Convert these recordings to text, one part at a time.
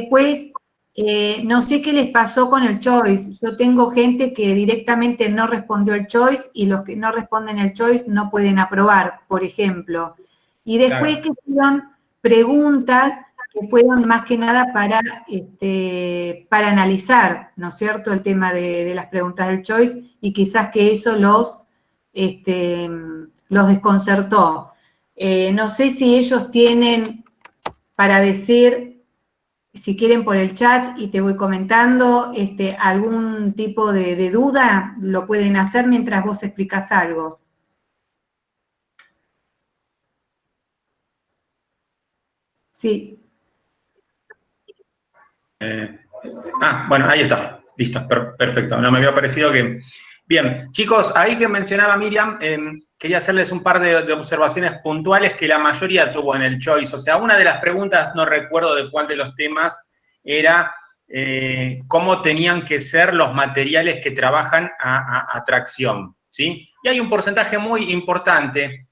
Después, no sé qué les pasó con el choice. Yo tengo gente que directamente no respondió el choice y los que no responden el choice no pueden aprobar, por ejemplo. Y después que fueron preguntas que fueron más que nada para analizar, ¿no es cierto?, el tema de las preguntas del choice, y quizás que eso los desconcertó. No sé si ellos tienen para decir, si quieren por el chat y te voy comentando, algún tipo de duda, lo pueden hacer mientras vos explicás algo. Sí. Bueno, ahí está. Listo, perfecto. No me había parecido que... Bien, chicos, ahí que mencionaba Miriam, quería hacerles un par de observaciones puntuales que la mayoría tuvo en el choice. O sea, una de las preguntas, no recuerdo de cuál de los temas, era cómo tenían que ser los materiales que trabajan a tracción, ¿sí? Y hay un porcentaje muy importante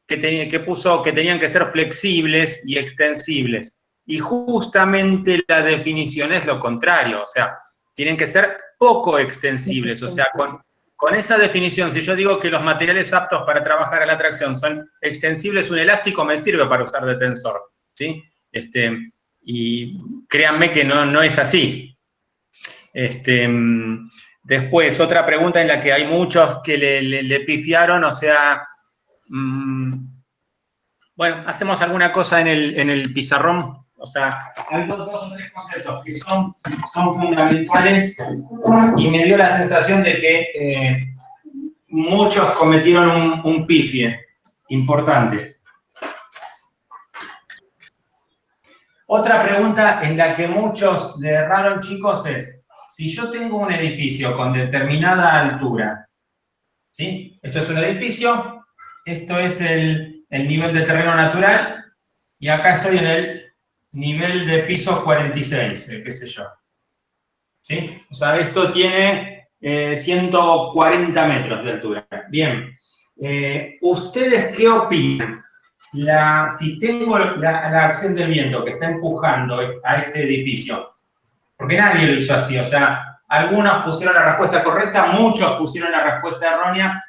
que puso que tenían que ser flexibles y extensibles. Y justamente la definición es lo contrario, o sea, tienen que ser poco extensibles, o sea, con esa definición, si yo digo que los materiales aptos para trabajar a la tracción son extensibles, un elástico me sirve para usar de tensor, ¿sí? Y créanme que no es así. Después, otra pregunta en la que hay muchos que le pifiaron, o sea, bueno, hacemos alguna cosa en el pizarrón. O sea, hay dos o tres conceptos que son fundamentales y me dio la sensación de que muchos cometieron un pifie importante. Otra pregunta en la que muchos le erraron, chicos, es, si yo tengo un edificio con determinada altura, ¿sí? Esto es un edificio, esto es el nivel de terreno natural, y acá estoy en el nivel de piso 46, qué sé yo. ¿Sí? O sea, esto tiene 140 metros de altura. Bien. ¿Ustedes qué opinan? Si tengo la acción del viento que está empujando a este edificio, porque nadie lo hizo así, o sea, algunos pusieron la respuesta correcta, muchos pusieron la respuesta errónea.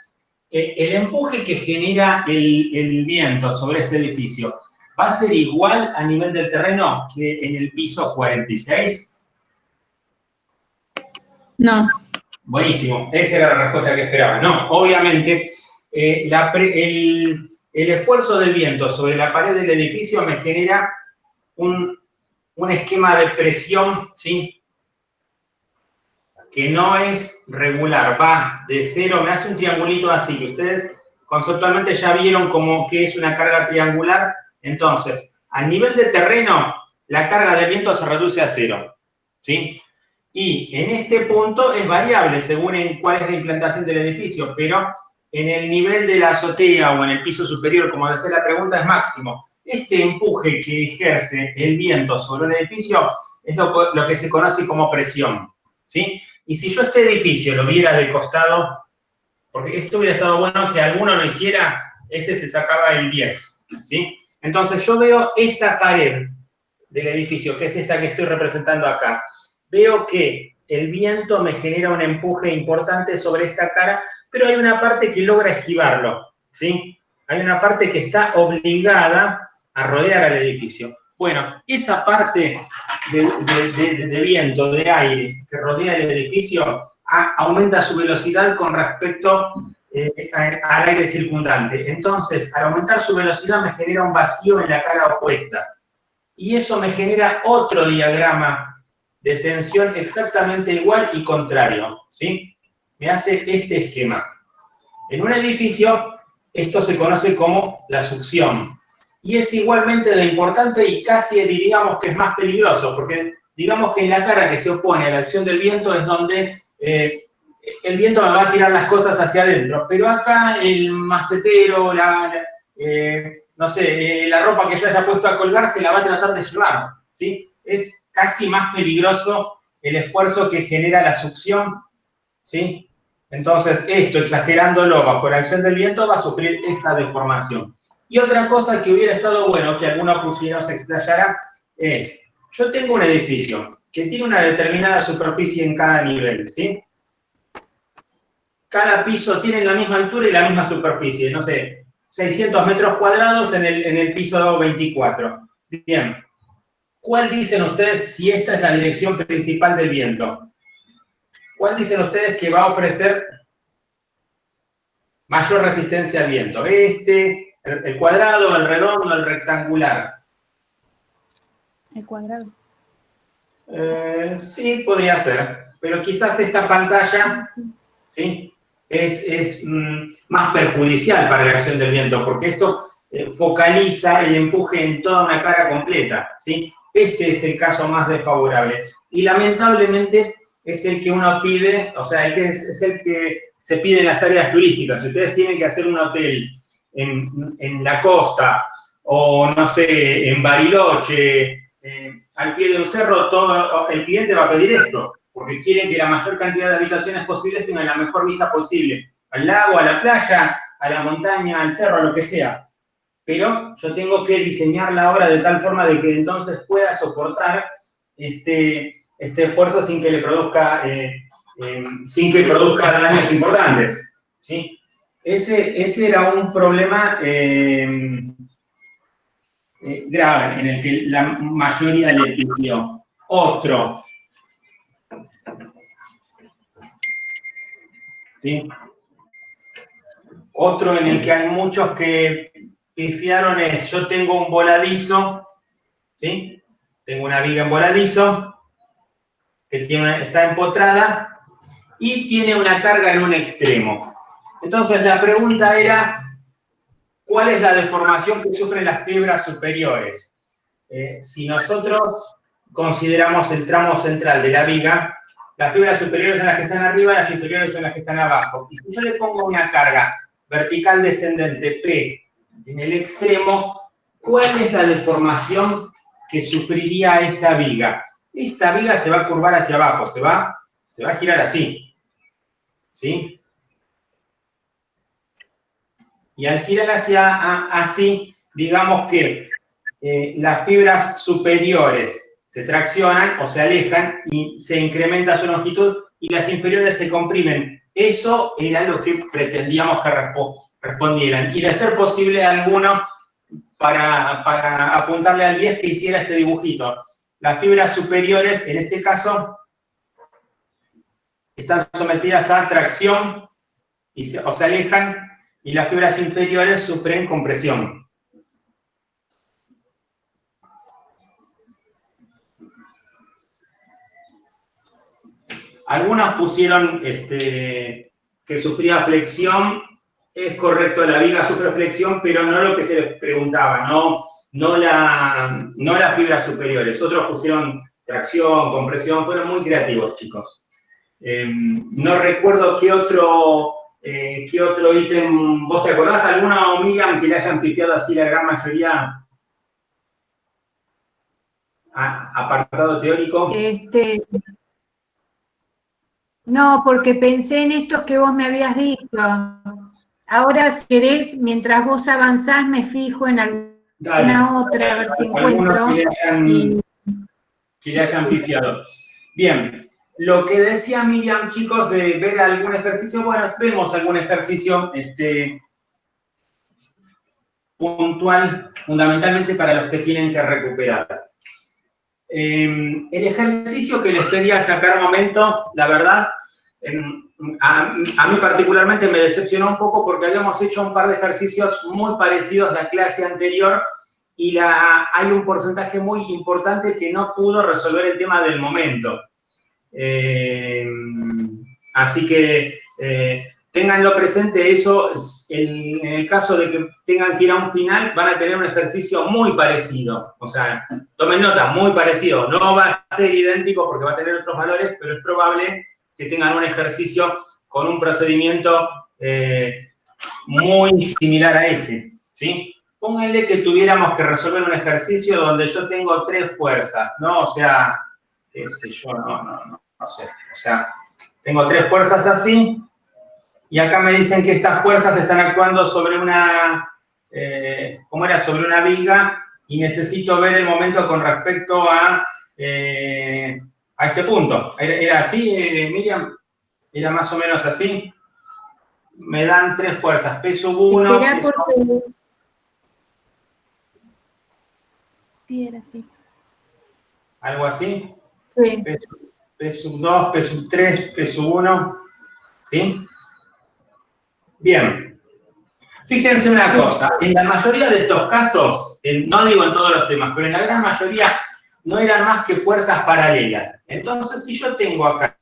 El empuje que genera el viento sobre este edificio, ¿va a ser igual a nivel del terreno que en el piso 46? No. Buenísimo, esa era la respuesta que esperaba. No, obviamente, el esfuerzo del viento sobre la pared del edificio me genera un esquema de presión, ¿sí?, que no es regular, va de cero, me hace un triangulito así, que ustedes conceptualmente ya vieron como que es una carga triangular. Entonces, a nivel de terreno, la carga de viento se reduce a cero, ¿sí? Y en este punto es variable según en cuál es la implantación del edificio, pero en el nivel de la azotea o en el piso superior, como decía la pregunta, es máximo. Este empuje que ejerce el viento sobre un edificio es lo que se conoce como presión, ¿sí? Y si yo este edificio lo viera de costado, porque esto hubiera estado bueno que alguno lo hiciera, ese se sacaba el 10, ¿sí? Entonces yo veo esta pared del edificio, que es esta que estoy representando acá. Veo que el viento me genera un empuje importante sobre esta cara, pero hay una parte que logra esquivarlo, ¿sí? Hay una parte que está obligada a rodear al edificio. Bueno, esa parte de viento, de aire que rodea el edificio, aumenta su velocidad con respecto al aire circundante. Entonces, al aumentar su velocidad me genera un vacío en la cara opuesta. Y eso me genera otro diagrama de tensión exactamente igual y contrario, ¿sí? Me hace este esquema. En un edificio, esto se conoce como la succión. Y es igualmente de importante y casi diríamos que es más peligroso, porque digamos que en la cara que se opone a la acción del viento es donde el viento me va a tirar las cosas hacia adentro. Pero acá el macetero, no sé, la ropa que yo haya puesto a colgar se la va a tratar de llevar, ¿sí? Es casi más peligroso el esfuerzo que genera la succión, ¿sí? Entonces, esto, exagerándolo bajo la acción del viento, va a sufrir esta deformación. Y otra cosa que hubiera estado bueno que alguno pusiera, se explayara, es, yo tengo un edificio que tiene una determinada superficie en cada nivel, ¿sí? Cada piso tiene la misma altura y la misma superficie, no sé, 600 metros cuadrados en el piso 24. Bien, ¿cuál dicen ustedes si esta es la dirección principal del viento? ¿Cuál dicen ustedes que va a ofrecer mayor resistencia al viento? ¿El cuadrado, el redondo, el rectangular? El cuadrado. Sí, podría ser, pero quizás esta pantalla, ¿sí?, es más perjudicial para la acción del viento, porque esto focaliza el empuje en toda una cara completa, ¿sí? Este es el caso más desfavorable. Y lamentablemente es el que uno pide, o sea, es el que se pide en las áreas turísticas. Si ustedes tienen que hacer un hotel en la costa, o no sé, en Bariloche, al pie de un cerro, todo el cliente va a pedir esto, porque quieren que la mayor cantidad de habitaciones posibles tengan la mejor vista posible, al lago, a la playa, a la montaña, al cerro, a lo que sea. Pero yo tengo que diseñar la obra de tal forma de que entonces pueda soportar este esfuerzo sin que le produzca, daños importantes, ¿sí? Ese era un problema grave en el que la mayoría le pidió. Otro, ¿sí? Otro en el que hay muchos que pifiaron es, yo tengo un voladizo, ¿sí? Tengo una viga en voladizo, que está empotrada, y tiene una carga en un extremo. Entonces la pregunta era, ¿cuál es la deformación que sufren las fibras superiores? Si nosotros consideramos el tramo central de la viga, las fibras superiores son las que están arriba, las inferiores son las que están abajo. Y si yo le pongo una carga vertical descendente P en el extremo, ¿cuál es la deformación que sufriría esta viga? Esta viga se va a curvar hacia abajo, se va a girar así, ¿sí? Y al girar así, digamos que las fibras superiores se traccionan o se alejan y se incrementa su longitud, y las inferiores se comprimen. Eso era lo que pretendíamos que respondieran. Y de ser posible alguno, para apuntarle al 10, que hiciera este dibujito. Las fibras superiores, en este caso, están sometidas a tracción o se alejan, y las fibras inferiores sufren compresión. Algunos pusieron que sufría flexión. Es correcto, la viga sufre flexión, pero no lo que se les preguntaba, no las fibras superiores. Otros pusieron tracción, compresión, fueron muy creativos, chicos. No recuerdo qué otro ítem. ¿Vos te acordás alguno, Miriam, que le hayan pifiado así la gran mayoría? Apartado teórico. No, porque pensé en estos que vos me habías dicho. Ahora, si querés, mientras vos avanzás, me fijo en alguna otra, a ver si encuentro. Que le hayan pifiado. Bien, lo que decía Miriam, chicos, de ver algún ejercicio, bueno, vemos algún ejercicio puntual, fundamentalmente para los que tienen que recuperar. El ejercicio que les pedía hace un momento, la verdad, a mí particularmente me decepcionó un poco, porque habíamos hecho un par de ejercicios muy parecidos la clase anterior, y hay un porcentaje muy importante que no pudo resolver el tema del momento. Así que ténganlo presente eso. En el caso de que tengan que ir a un final, van a tener un ejercicio muy parecido. O sea, tomen nota, muy parecido. No va a ser idéntico porque va a tener otros valores, pero es probable que tengan un ejercicio con un procedimiento muy similar a ese, ¿sí? Pónganle que tuviéramos que resolver un ejercicio donde yo tengo 3 fuerzas, ¿no? O sea, qué sé yo, no sé. O sea, tengo 3 fuerzas así, y acá me dicen que estas fuerzas están actuando sobre sobre una viga, y necesito ver el momento con respecto a a este punto. ¿Era así, Miriam? ¿Era más o menos así? Me dan 3 fuerzas, P sub 1, Espera porque... Sí, era así. algo así. Sí. P sub 2, P sub 3, P sub 1. ¿Sí? Bien. Fíjense una cosa, en la mayoría de estos casos, no digo en todos los temas, pero en la gran mayoría no eran más que fuerzas paralelas. Entonces, si yo tengo acá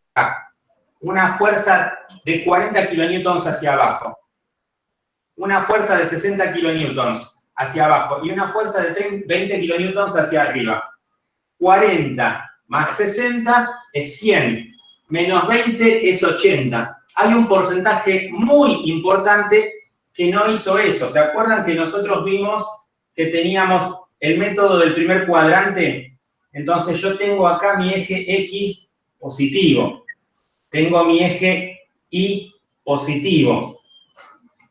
una fuerza de 40 kilonewtons hacia abajo, una fuerza de 60 kilonewtons hacia abajo y una fuerza de 20 kilonewtons hacia arriba, 40 más 60 es 100, menos 20 es 80. Hay un porcentaje muy importante que no hizo eso. ¿Se acuerdan que nosotros vimos que teníamos el método del primer cuadrante? Entonces yo tengo acá mi eje X positivo, tengo mi eje Y positivo,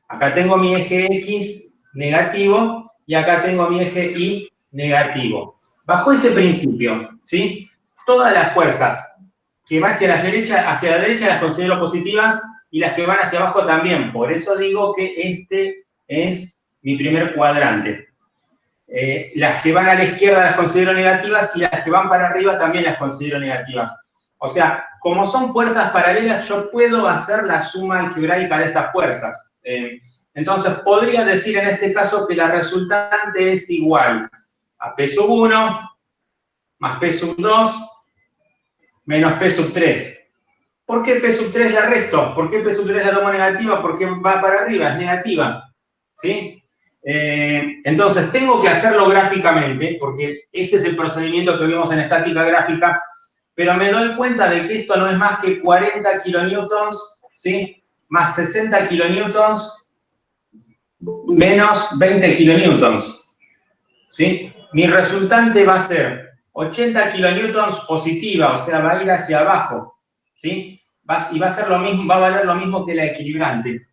acá tengo mi eje X negativo y acá tengo mi eje Y negativo. Bajo ese principio, ¿sí? Todas las fuerzas que van hacia la derecha las considero positivas y las que van hacia abajo también. Por eso digo que este es mi primer cuadrante. Las que van a la izquierda las considero negativas y las que van para arriba también las considero negativas. O sea, como son fuerzas paralelas, yo puedo hacer la suma algebraica de estas fuerzas. Entonces, podría decir en este caso que la resultante es igual a P sub 1 más P sub 2 menos P sub 3. ¿Por qué P sub 3 la resto? ¿Por qué P sub 3 la tomo negativa? Porque va para arriba, es negativa. ¿Sí? Entonces, tengo que hacerlo gráficamente, porque ese es el procedimiento que vimos en estática gráfica, pero me doy cuenta de que esto no es más que 40 kilonewtons, ¿sí? Más 60 kilonewtons menos 20 kilonewtons. ¿Sí? Mi resultante va a ser 80 kilonewtons positiva, o sea, va a ir hacia abajo. ¿Sí? Y va a ser lo mismo, va a valer lo mismo que la equilibrante.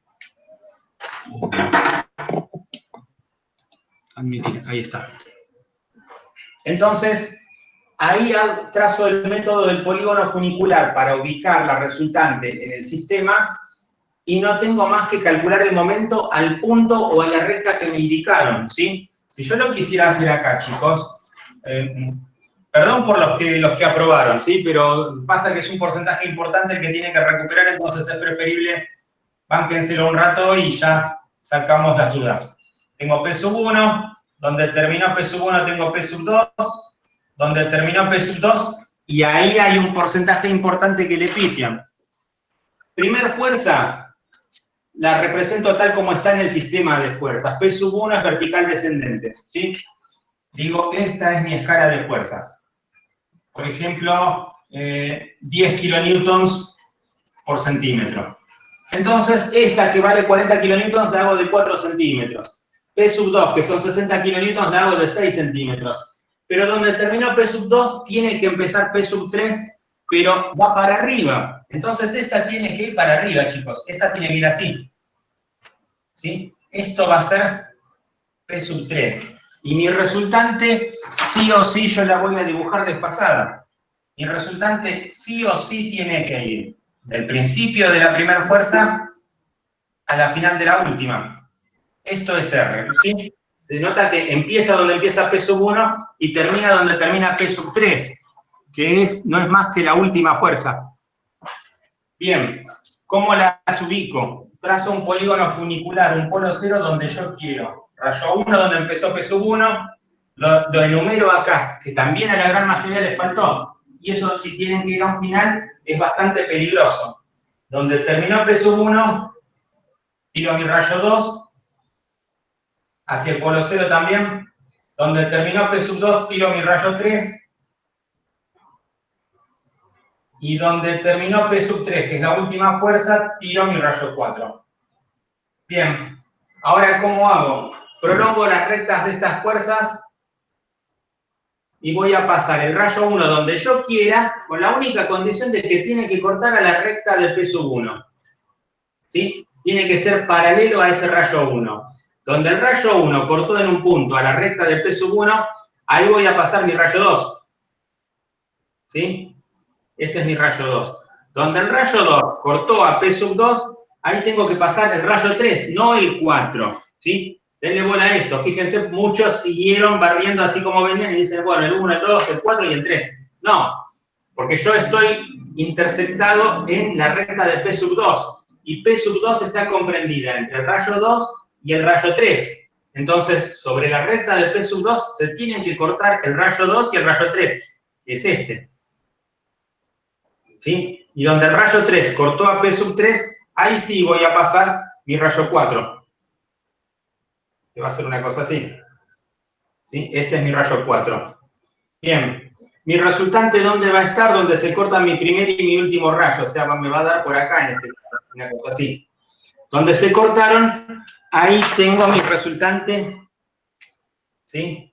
Admitir, ahí está. Entonces, ahí trazo el método del polígono funicular para ubicar la resultante en el sistema y no tengo más que calcular el momento al punto o a la recta que me indicaron, ¿sí? Si yo lo quisiera hacer acá, chicos, perdón por los que aprobaron, ¿sí? Pero pasa que es un porcentaje importante el que tiene que recuperar, entonces es preferible bánquenselo un rato y ya sacamos las dudas. Tengo P sub 1, donde terminó P sub 1 tengo P sub 2, donde terminó P sub 2, y ahí hay un porcentaje importante que le pifian. Primer fuerza, la represento tal como está en el sistema de fuerzas. P sub 1 es vertical descendente, ¿sí? Digo, esta es mi escala de fuerzas. Por ejemplo, 10 kilonewtons por centímetro. Entonces, esta que vale 40 kilonewtons la hago de 4 centímetros. P sub 2, que son 60 kilonewtons, la hago de 6 centímetros. Pero donde terminó P sub 2, tiene que empezar P sub 3, pero va para arriba. Entonces, esta tiene que ir para arriba, chicos. Esta tiene que ir así. ¿Sí? Esto va a ser P sub 3. Y mi resultante, sí o sí, yo la voy a dibujar desfasada. Mi resultante, sí o sí, tiene que ir del principio de la primera fuerza a la final de la última. Esto es R, ¿sí? Se nota que empieza donde empieza P sub 1 y termina donde termina P sub 3, que no es más que la última fuerza. Bien, ¿cómo las ubico? Trazo un polígono funicular, un polo 0 donde yo quiero. Rayo 1 donde empezó P sub 1, lo enumero acá, que también a la gran mayoría les faltó. Y eso, si tienen que ir a un final, es bastante peligroso. Donde terminó P sub 1, tiro mi rayo 2, hacia el polo 0 también. Donde terminó P sub 2, tiro mi rayo 3. Y donde terminó P sub 3, que es la última fuerza, tiro mi rayo 4. Bien, ahora ¿cómo hago? Prolongo las rectas de estas fuerzas y voy a pasar el rayo 1 donde yo quiera, con la única condición de que tiene que cortar a la recta de P sub 1. ¿Sí? Tiene que ser paralelo a ese rayo 1. Donde el rayo 1 cortó en un punto a la recta de P sub 1, ahí voy a pasar mi rayo 2. ¿sí? Este es mi rayo 2. Donde el rayo 2 cortó a P sub 2, ahí tengo que pasar el rayo 3, no el 4, ¿sí? Denle bola a esto. Fíjense, muchos siguieron barriendo así como venían y dicen, bueno, el 1, el 2, el 4 y el 3. No, porque yo estoy intersectado en la recta de P sub 2. Y P sub 2 está comprendida entre el rayo 2 y el rayo 3. Entonces, sobre la recta de P sub 2 se tienen que cortar el rayo 2 y el rayo 3, que es este. ¿Sí? Y donde el rayo 3 cortó a P sub 3, ahí sí voy a pasar mi rayo 4. Que va a ser una cosa así. ¿Sí? Este es mi rayo 4. Bien. Mi resultante, ¿dónde va a estar? Donde se corta mi primer y mi último rayo. O sea, me va a dar por acá, en este caso, una cosa así. Donde se cortaron, ahí tengo mi resultante. ¿Sí?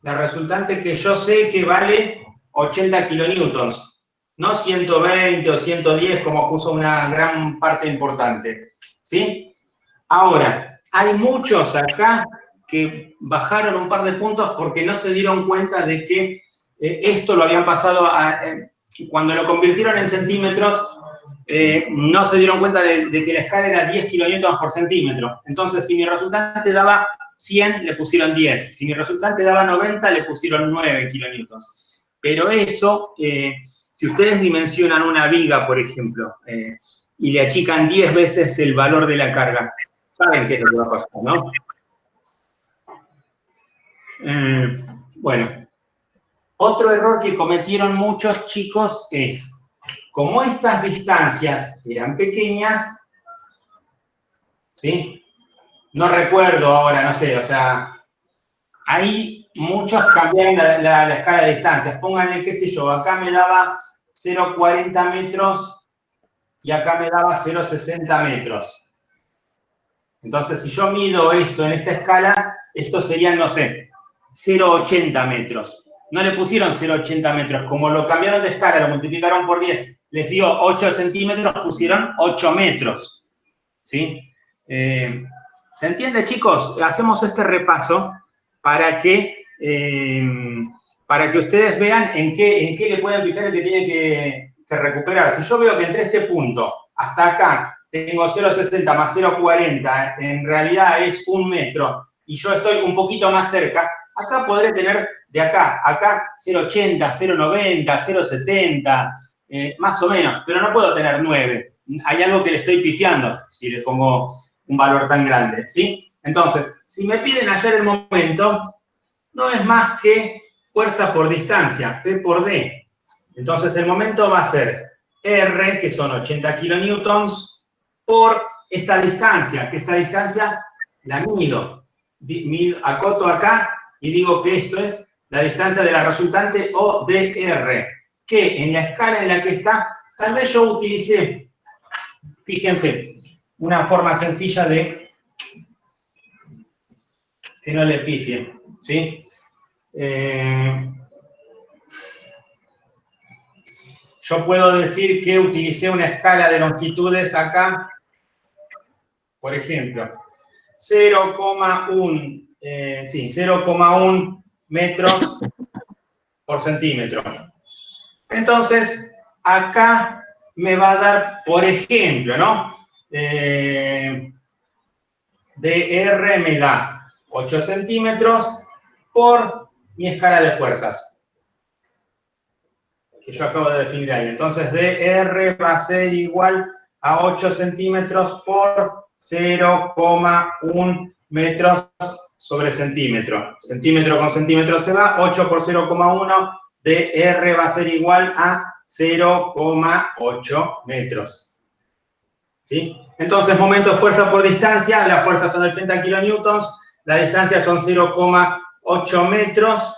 La resultante que yo sé que vale 80 kilonewtons. No 120 o 110, como puso una gran parte importante. ¿Sí? Ahora, hay muchos acá que bajaron un par de puntos porque no se dieron cuenta de que esto lo habían pasado cuando lo convirtieron en centímetros, no se dieron cuenta de que la escala era 10 kilonewtons por centímetro. Entonces, si mi resultante daba 100, le pusieron 10. Si mi resultante daba 90, le pusieron 9 kilonewtons. Pero eso, si ustedes dimensionan una viga, por ejemplo, y le achican 10 veces el valor de la carga, saben qué es lo que va a pasar, ¿no? Bueno, otro error que cometieron muchos chicos es, como estas distancias eran pequeñas, ¿sí? No recuerdo ahora, no sé, o sea, ahí muchos cambiaron la escala de distancias. Pónganle, qué sé yo, acá me daba 0,40 metros y acá me daba 0,60 metros. Entonces, si yo mido esto en esta escala, esto serían, no sé, 0,80 metros. No le pusieron 0,80 metros. Como lo cambiaron de escala, lo multiplicaron por 10, les dio 8 centímetros, pusieron 8 metros. ¿Sí? ¿Se entiende, chicos? Hacemos este repaso para que ustedes vean en qué le pueden fijar el que tiene que recuperar. Si yo veo que entre este punto hasta acá tengo 0,60 más 0,40, en realidad es 1 metro, y yo estoy un poquito más cerca, acá podré tener de acá a acá 0,80, 0,90, 0,70, más o menos, pero no puedo tener 9. Hay algo que le estoy pifiando si le pongo un valor tan grande, ¿sí? Entonces, si me piden hallar el momento, no es más que fuerza por distancia, P por D. Entonces, el momento va a ser R, que son 80 kilonewtons, por esta distancia, que esta distancia la mido. Acoto acá y digo que esto es la distancia de la resultante o DR, que en la escala en la que está, tal vez yo utilicé, fíjense, una forma sencilla de que no le pifien, ¿sí? Yo puedo decir que utilicé una escala de longitudes acá, por ejemplo, 0,1 metros por centímetro. Entonces, acá me va a dar, por ejemplo, ¿no? DR me da 8 centímetros por mi escala de fuerzas, que yo acabo de definir ahí. Entonces, DR va a ser igual a 8 centímetros por 0,1 metros sobre centímetro. Centímetro con centímetro se va, 8 por 0,1, DR va a ser igual a 0,8 metros. ¿Sí? Entonces, momento de fuerza por distancia, la fuerza son 80 kilonewtons, la distancia son 0,8 metros.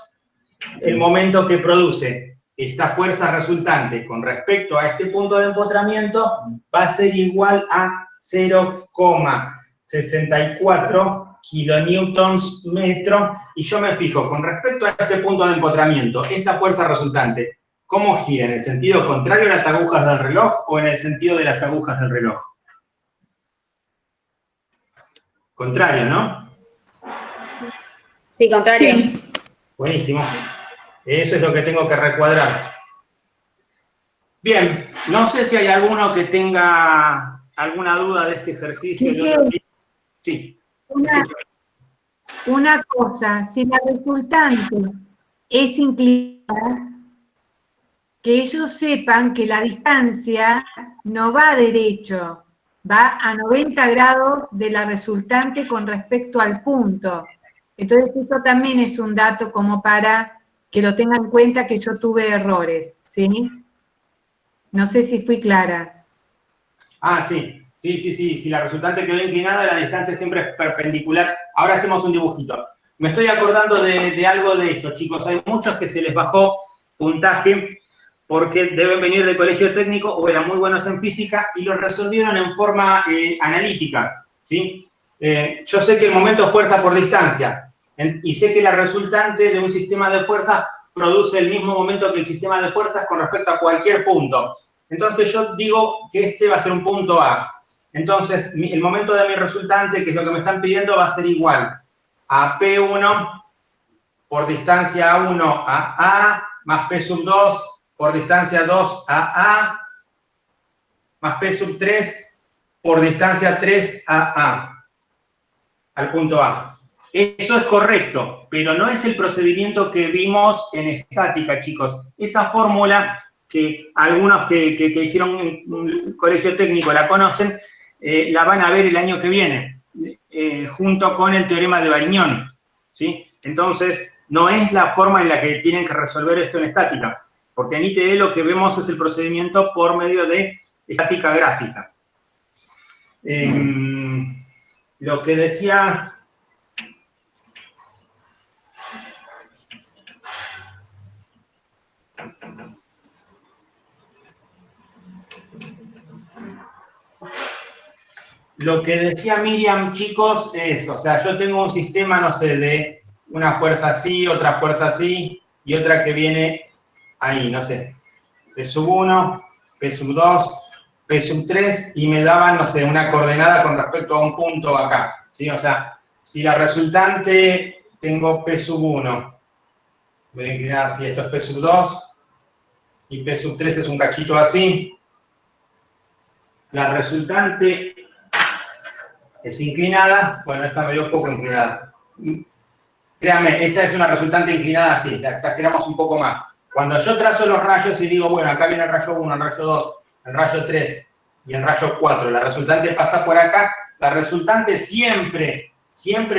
El momento que produce esta fuerza resultante con respecto a este punto de empotramiento va a ser igual a 0,64 kilonewtons metro. Y yo me fijo, con respecto a este punto de empotramiento, esta fuerza resultante, ¿cómo gira? ¿En el sentido contrario a las agujas del reloj o en el sentido de las agujas del reloj? Contrario, ¿no? Sí, contrario. Sí. Buenísimo. Eso es lo que tengo que recuadrar. Bien, no sé si hay alguno que tenga alguna duda de este ejercicio. Sí. Una cosa, si la resultante es inclinada, que ellos sepan que la distancia no va derecho, va a 90 grados de la resultante con respecto al punto. Entonces, eso también es un dato como para que lo tengan en cuenta que yo tuve errores, ¿sí? No sé si fui clara. Ah, sí. Sí. Si la resultante quedó inclinada, la distancia siempre es perpendicular. Ahora hacemos un dibujito. Me estoy acordando de algo de esto, chicos. Hay muchos que se les bajó puntaje porque deben venir del colegio técnico o eran muy buenos en física y lo resolvieron en forma analítica, ¿sí? Yo sé que el momento es fuerza por distancia y sé que la resultante de un sistema de fuerzas produce el mismo momento que el sistema de fuerzas con respecto a cualquier punto. Entonces yo digo que este va a ser un punto A. Entonces el momento de mi resultante, que es lo que me están pidiendo, va a ser igual a P1 por distancia 1 a A más P sub 2 por distancia 2 a A, más P sub 3 por distancia 3 a A, al punto A. Eso es correcto, pero no es el procedimiento que vimos en estática, chicos. Esa fórmula que algunos que hicieron un colegio técnico la conocen, la van a ver el año que viene, junto con el teorema de Varignón, ¿sí? Entonces, no es la forma en la que tienen que resolver esto en estática, porque en ITE lo que vemos es el procedimiento por medio de estática gráfica. Lo que decía... Lo que decía Miriam, chicos, es, o sea, yo tengo un sistema, no sé, de una fuerza así, otra fuerza así, y otra que viene ahí, no sé, P sub 1, P sub 2, P sub 3, y me daban, no sé, una coordenada con respecto a un punto acá, ¿sí? O sea, si la resultante tengo P sub 1, voy a inclinar así, esto es P sub 2, y P sub 3 es un cachito así, la resultante es inclinada, bueno, esta me dio un poco inclinada. Créanme, esa es una resultante inclinada así, la exageramos un poco más. Cuando yo trazo los rayos y digo, bueno, acá viene el rayo 1, el rayo 2, el rayo 3 y el rayo 4, la resultante pasa por acá, la resultante siempre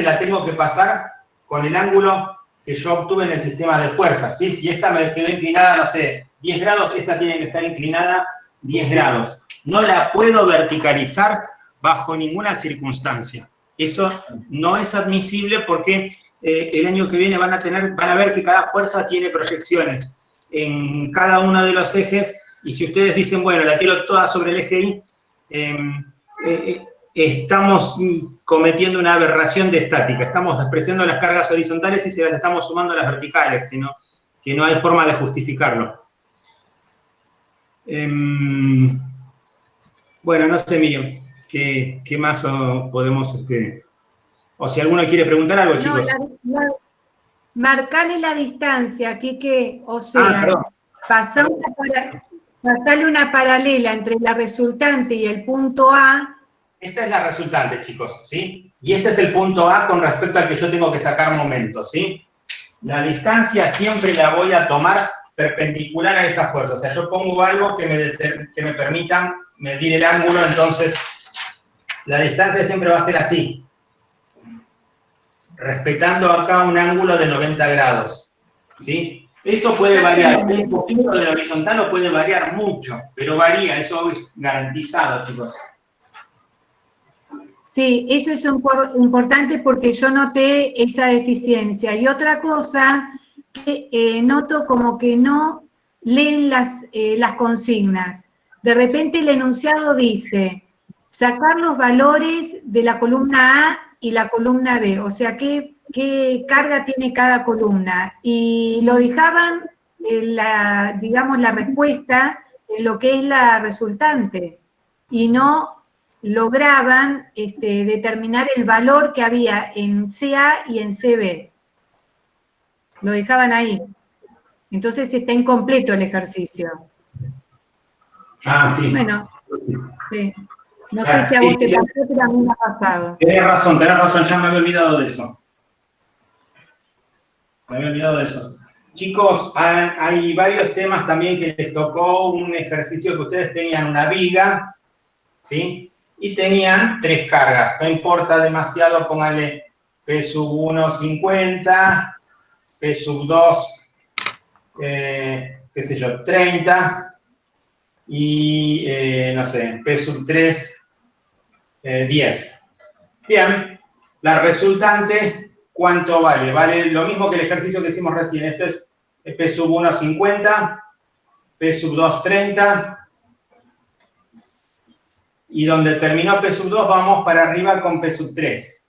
la tengo que pasar con el ángulo que yo obtuve en el sistema de fuerzas, ¿sí? Si esta me quedó inclinada, no sé, 10 grados, esta tiene que estar inclinada 10 grados. No la puedo verticalizar bajo ninguna circunstancia. Eso no es admisible porque el año que viene van a ver que cada fuerza tiene proyecciones en cada uno de los ejes, y si ustedes dicen, bueno, la tiro toda sobre el eje Y, estamos cometiendo una aberración de estática, estamos despreciando las cargas horizontales y se las estamos sumando a las verticales, que no hay forma de justificarlo. Bueno, no sé, Miriam, ¿qué más podemos, o si alguno quiere preguntar algo, chicos? Marcale la distancia, Quique, o sea, pasarle una paralela entre la resultante y el punto A. Esta es la resultante, chicos, ¿sí? Y este es el punto A con respecto al que yo tengo que sacar momentos, ¿sí? La distancia siempre la voy a tomar perpendicular a esa fuerza. O sea, yo pongo algo que me permita medir el ángulo, entonces la distancia siempre va a ser así, respetando acá un ángulo de 90 grados, ¿sí? Eso puede variar un poquito de la horizontal o puede variar mucho, pero varía, eso es garantizado, chicos. Sí, eso es importante porque yo noté esa deficiencia. Y otra cosa, que noto como que no leen las consignas. De repente el enunciado dice, sacar los valores de la columna A y la columna B, o sea, qué carga tiene cada columna. Y lo dejaban, digamos, la respuesta en lo que es la resultante, y no lograban determinar el valor que había en CA y en CB. Lo dejaban ahí. Entonces está incompleto el ejercicio. Ah, sí. Bueno, sí. No sé si a vos te pasó, pero a mí me ha pasado. Tenés razón, ya me había olvidado de eso. Chicos, hay varios temas también que les tocó un ejercicio que ustedes tenían una viga, ¿sí? Y tenían 3 cargas. No importa demasiado, pónganle P sub 1, 50, P sub 2, qué sé yo, 30, y, no sé, P sub 3, 10. Bien, la resultante, ¿cuánto vale? Vale lo mismo que el ejercicio que hicimos recién. Este es P sub 1, 50, P sub 2, 30. Y donde terminó P sub 2, vamos para arriba con P sub 3.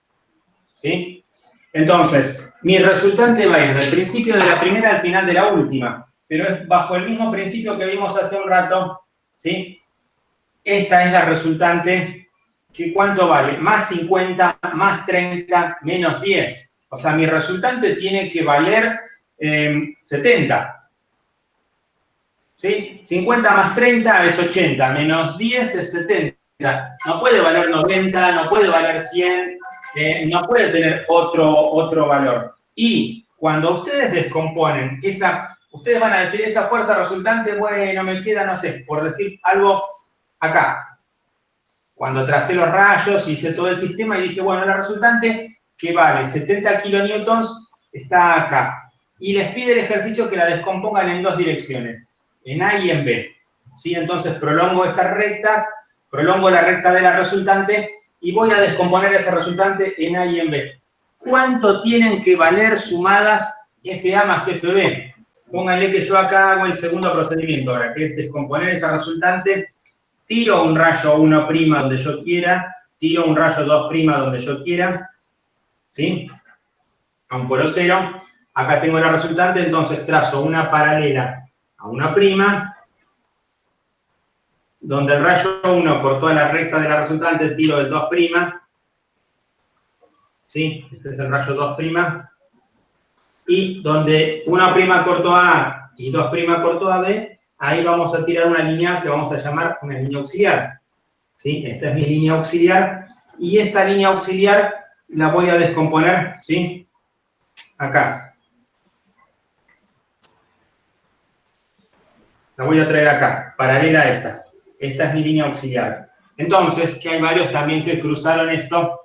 ¿Sí? Entonces, mi resultante va a ir del principio de la primera al final de la última. Pero es bajo el mismo principio que vimos hace un rato. ¿Sí? Esta es la resultante. ¿Que cuánto vale? Más 50, más 30, menos 10. O sea, mi resultante tiene que valer 70. ¿Sí? 50 más 30 es 80, menos 10 es 70. No puede valer 90, no puede valer 100, no puede tener otro valor. Y cuando ustedes descomponen ustedes van a decir, esa fuerza resultante, bueno, me queda, no sé, por decir algo acá. Cuando tracé los rayos, hice todo el sistema y dije, bueno, la resultante que vale 70 kilonewtons está acá. Y les pide el ejercicio que la descompongan en 2 direcciones, en A y en B. ¿Sí? Entonces prolongo estas rectas, prolongo la recta de la resultante y voy a descomponer esa resultante en A y en B. ¿Cuánto tienen que valer sumadas FA más FB? Pónganle que yo acá hago el segundo procedimiento ahora, que es descomponer esa resultante. Tiro un rayo 1' donde yo quiera, tiro un rayo 2' donde yo quiera, ¿sí? A un polo cero. Acá tengo la resultante, entonces trazo una paralela a una prima, donde el rayo 1 por toda la recta de la resultante tiro el 2', ¿sí? Este es el rayo 2'. Y donde 1' corto A y 2' corto a B, ahí vamos a tirar una línea que vamos a llamar una línea auxiliar. ¿Sí? Esta es mi línea auxiliar. Y esta línea auxiliar la voy a descomponer, ¿sí? Acá. La voy a traer acá, paralela a esta. Esta es mi línea auxiliar. Entonces, que hay varios también que cruzaron esto.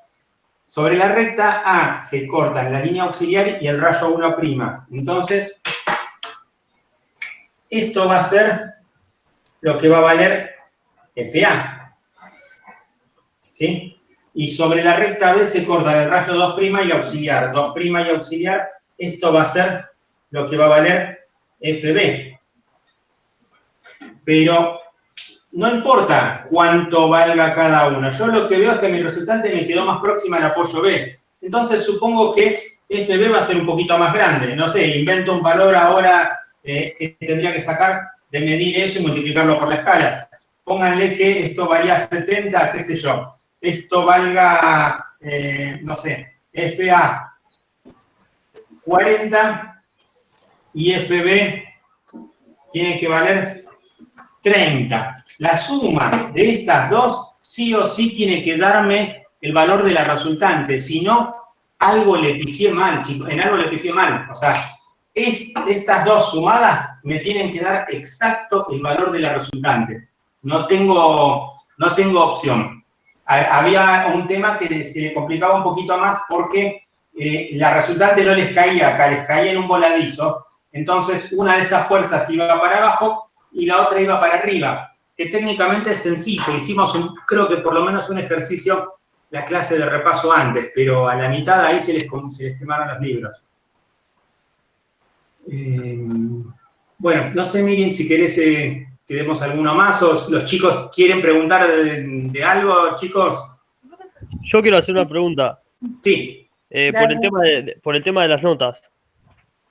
Sobre la recta A se cortan la línea auxiliar y el rayo 1'. Entonces, esto va a ser lo que va a valer FA. ¿Sí? Y sobre la recta B se cortan el rayo 2' y la auxiliar. 2' y auxiliar, esto va a ser lo que va a valer FB. Pero no importa cuánto valga cada uno. Yo lo que veo es que mi resultante me quedó más próxima al apoyo B. Entonces supongo que FB va a ser un poquito más grande. No sé, invento un valor ahora que tendría que sacar de medir eso y multiplicarlo por la escala. Pónganle que esto valía 70, qué sé yo. Esto valga, no sé, FA 40 y FB tiene que valer 30. La suma de estas dos sí o sí tiene que darme el valor de la resultante. Si no, algo le pifié mal, chicos. En algo le pifié mal. O sea, estas dos sumadas me tienen que dar exacto el valor de la resultante. No tengo opción. Había un tema que se le complicaba un poquito más porque la resultante no les caía acá, les caía en un voladizo. Entonces, una de estas fuerzas iba para abajo y la otra iba para arriba, que técnicamente es sencillo. Hicimos, creo que por lo menos un ejercicio, la clase de repaso antes, pero a la mitad ahí se les quemaron los libros. Bueno, no sé, Miriam, si querés que demos alguno más, o los chicos quieren preguntar de algo, chicos. Yo quiero hacer una pregunta. Sí. Por el tema de las notas.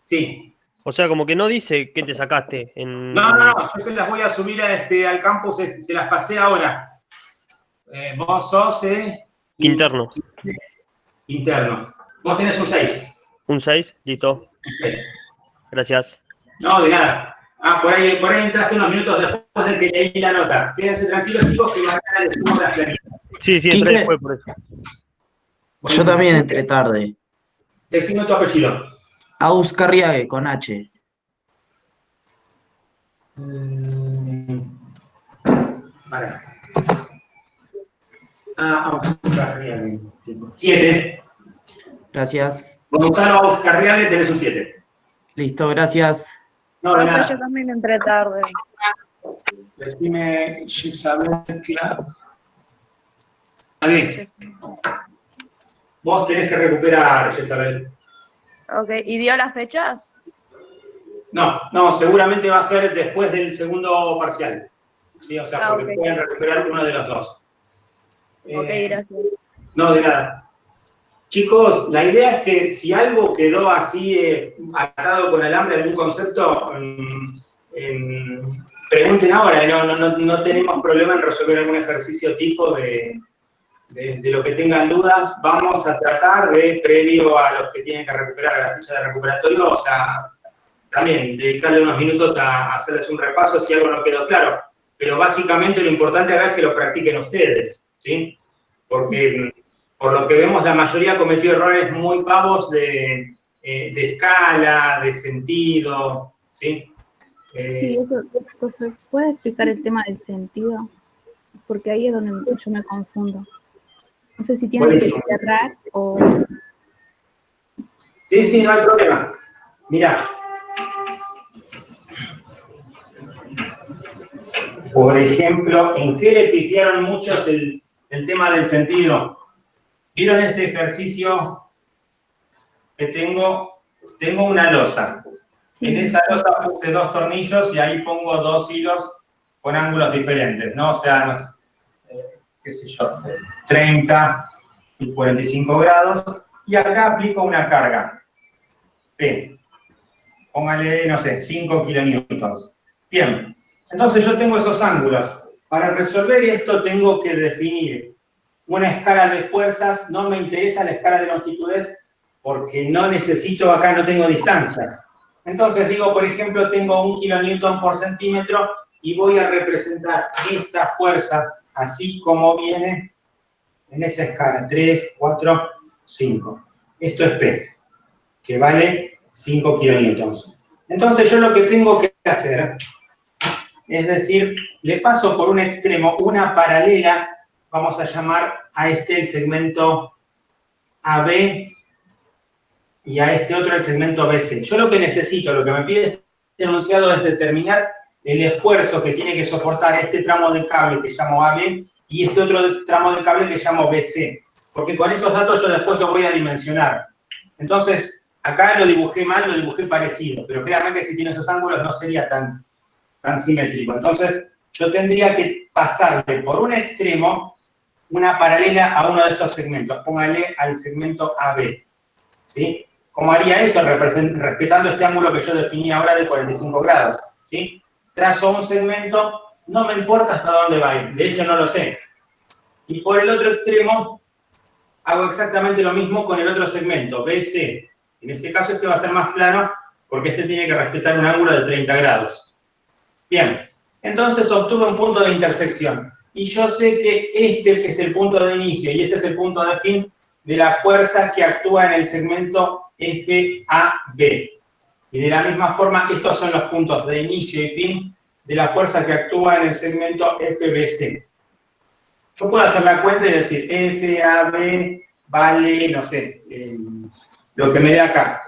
Sí. O sea, como que no dice qué te sacaste. No, yo se las voy a subir al campus, se las pasé ahora. Vos sos interno. Interno. Vos tenés un 6. Un 6, listo. Gracias. No, de nada. Por ahí entraste unos minutos después de que leí la nota. Quédense tranquilos, chicos, que mañana les sumo las planillas. Sí, Quique, entré después por eso. Yo también entré tarde. Decime tu apellido. Aus Carriague, con H. Para. Carriague. 7. Gracias. Gonzalo Carriague, tenés un 7. Listo, gracias. No, de Profe, yo nada. también entré tarde. Decime, Isabel, claro. David, vos tenés que recuperar, Isabel. Ok, ¿y dio las fechas? No, seguramente va a ser después del segundo parcial. Sí, o sea, porque ok. pueden recuperar uno de los dos. Ok, gracias. No, de nada. Chicos, la idea es que si algo quedó así atado con alambre, algún concepto, pregunten ahora. No tenemos problema en resolver algún ejercicio tipo de lo que tengan dudas. Vamos a tratar de, previo a los que tienen que recuperar a la fecha de recuperatorio, o sea, también dedicarle unos minutos a hacerles un repaso si algo no quedó claro. Pero básicamente lo importante acá es que lo practiquen ustedes, ¿sí? Porque por lo que vemos, la mayoría cometió errores muy pavos de escala, de sentido, ¿sí? Sí, eso, profe, ¿puede explicar el tema del sentido? Porque ahí es donde yo me confundo. No sé si tiene que Buenísimo. cerrar o... Sí, no hay problema. Mirá. Por ejemplo, ¿en qué le pifiaron muchos el tema del sentido? ¿Vieron ese ejercicio que tengo? Tengo una losa. Sí. En esa losa puse 2 tornillos y ahí pongo 2 hilos con ángulos diferentes, ¿no? O sea, no sé, qué sé yo, 30 y 45 grados. Y acá aplico una carga, P. Póngale, no sé, 5 kilonewtons. Bien, entonces yo tengo esos ángulos. Para resolver esto tengo que definir una escala de fuerzas. No me interesa la escala de longitudes porque no necesito, acá no tengo distancias. Entonces digo, por ejemplo, tengo 1 kilonewton por centímetro y voy a representar esta fuerza así como viene en esa escala. 3, 4, 5. Esto es P, que vale 5 kilonewtons. Entonces yo lo que tengo que hacer es decir, le paso por un extremo una paralela, vamos a llamar a este el segmento AB y a este otro el segmento BC. Yo lo que necesito, lo que me pide este enunciado es determinar el esfuerzo que tiene que soportar este tramo de cable que llamo AB y este otro tramo de cable que llamo BC. Porque con esos datos yo después lo voy a dimensionar. Entonces, acá lo dibujé mal, lo dibujé parecido, pero créanme que si tiene esos ángulos no sería tan simétrico. Entonces, yo tendría que pasarle por un extremo una paralela a uno de estos segmentos. Póngale al segmento AB. ¿Sí? ¿Cómo haría eso? Respetando este ángulo que yo definí ahora de 45 grados. ¿Sí? Trazo un segmento, no me importa hasta dónde va a ir. De hecho, no lo sé. Y por el otro extremo, hago exactamente lo mismo con el otro segmento, BC. En este caso, este va a ser más plano porque este tiene que respetar un ángulo de 30 grados. Bien, entonces obtuve un punto de intersección. Y yo sé que este es el punto de inicio y este es el punto de fin de la fuerza que actúa en el segmento FAB. Y de la misma forma, estos son los puntos de inicio y fin de la fuerza que actúa en el segmento FBC. Yo puedo hacer la cuenta y decir, FAB vale, no sé, lo que me dé acá.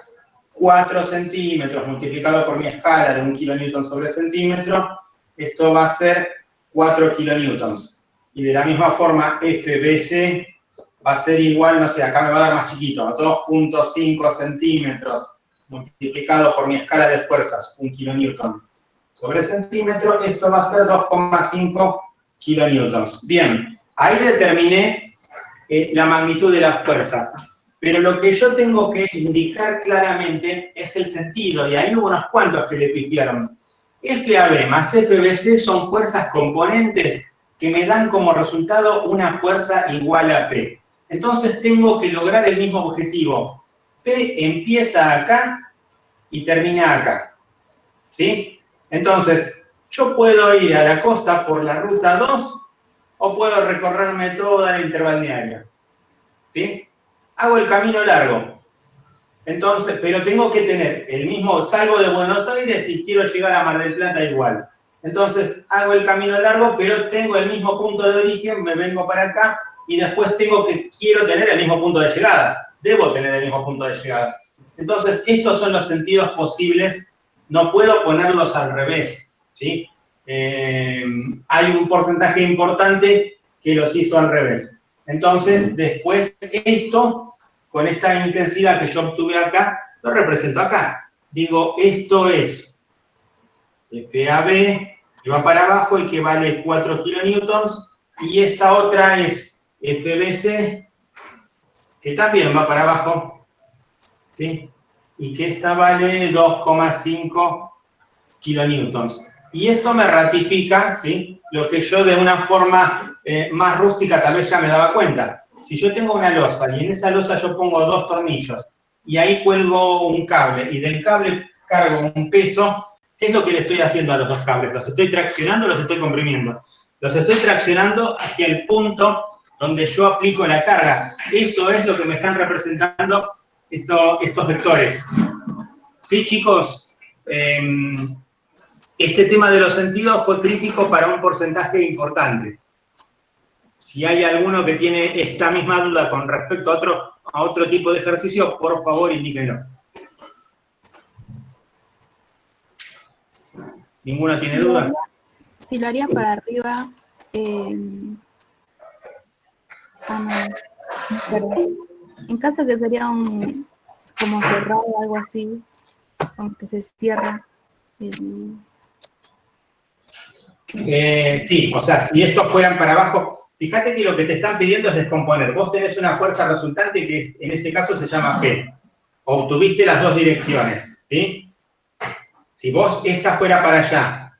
4 centímetros multiplicado por mi escala de 1 kilonewton sobre centímetro, esto va a ser 4 kilonewtons. Y de la misma forma, FBC va a ser igual, no sé, acá me va a dar más chiquito, 2.5 centímetros multiplicado por mi escala de fuerzas, 1 kilonewton sobre centímetro, esto va a ser 2,5 kilonewtons. Bien, ahí determiné la magnitud de las fuerzas. Pero lo que yo tengo que indicar claramente es el sentido, y ahí hubo unos cuantos que le pifiaron. FAB más FBC son fuerzas componentes que me dan como resultado una fuerza igual a P. Entonces tengo que lograr el mismo objetivo. P empieza acá y termina acá. ¿Sí? Entonces, yo puedo ir a la costa por la ruta 2 o puedo recorrerme toda la interbalnearia. ¿Sí? Hago el camino largo. Entonces, pero tengo que tener el mismo, salgo de Buenos Aires y quiero llegar a Mar del Plata igual. Entonces, hago el camino largo, pero tengo el mismo punto de origen, me vengo para acá y después quiero tener el mismo punto de llegada. Debo tener el mismo punto de llegada. Entonces, estos son los sentidos posibles. No puedo ponerlos al revés, ¿sí? Hay un porcentaje importante que los hizo al revés. Entonces, después esto, con esta intensidad que yo obtuve acá, lo represento acá. Digo, esto es FAB, que va para abajo y que vale 4 kilonewtons, y esta otra es FBC, que también va para abajo, ¿sí? Y que esta vale 2,5 kilonewtons. Y esto me ratifica, ¿sí?, lo que yo de una forma más rústica tal vez ya me daba cuenta. Si yo tengo una losa y en esa losa yo pongo 2 tornillos y ahí cuelgo un cable y del cable cargo un peso, ¿qué es lo que le estoy haciendo a los 2 cables? ¿Los estoy traccionando o los estoy comprimiendo? Los estoy traccionando hacia el punto donde yo aplico la carga. Eso es lo que me están representando estos vectores. ¿Sí, chicos? Este tema de los sentidos fue crítico para un porcentaje importante. Si hay alguno que tiene esta misma duda con respecto a otro tipo de ejercicio, por favor, indíquenlo. ¿Ninguno tiene dudas? Si lo haría para arriba, perdón. En caso que sería como cerrado o algo así, aunque se cierra. Sí, o sea, si estos fueran para abajo, fíjate que lo que te están pidiendo es descomponer. Vos tenés una fuerza resultante que en este caso se llama P. Obtuviste las 2 direcciones, ¿sí? Si vos esta fuera para allá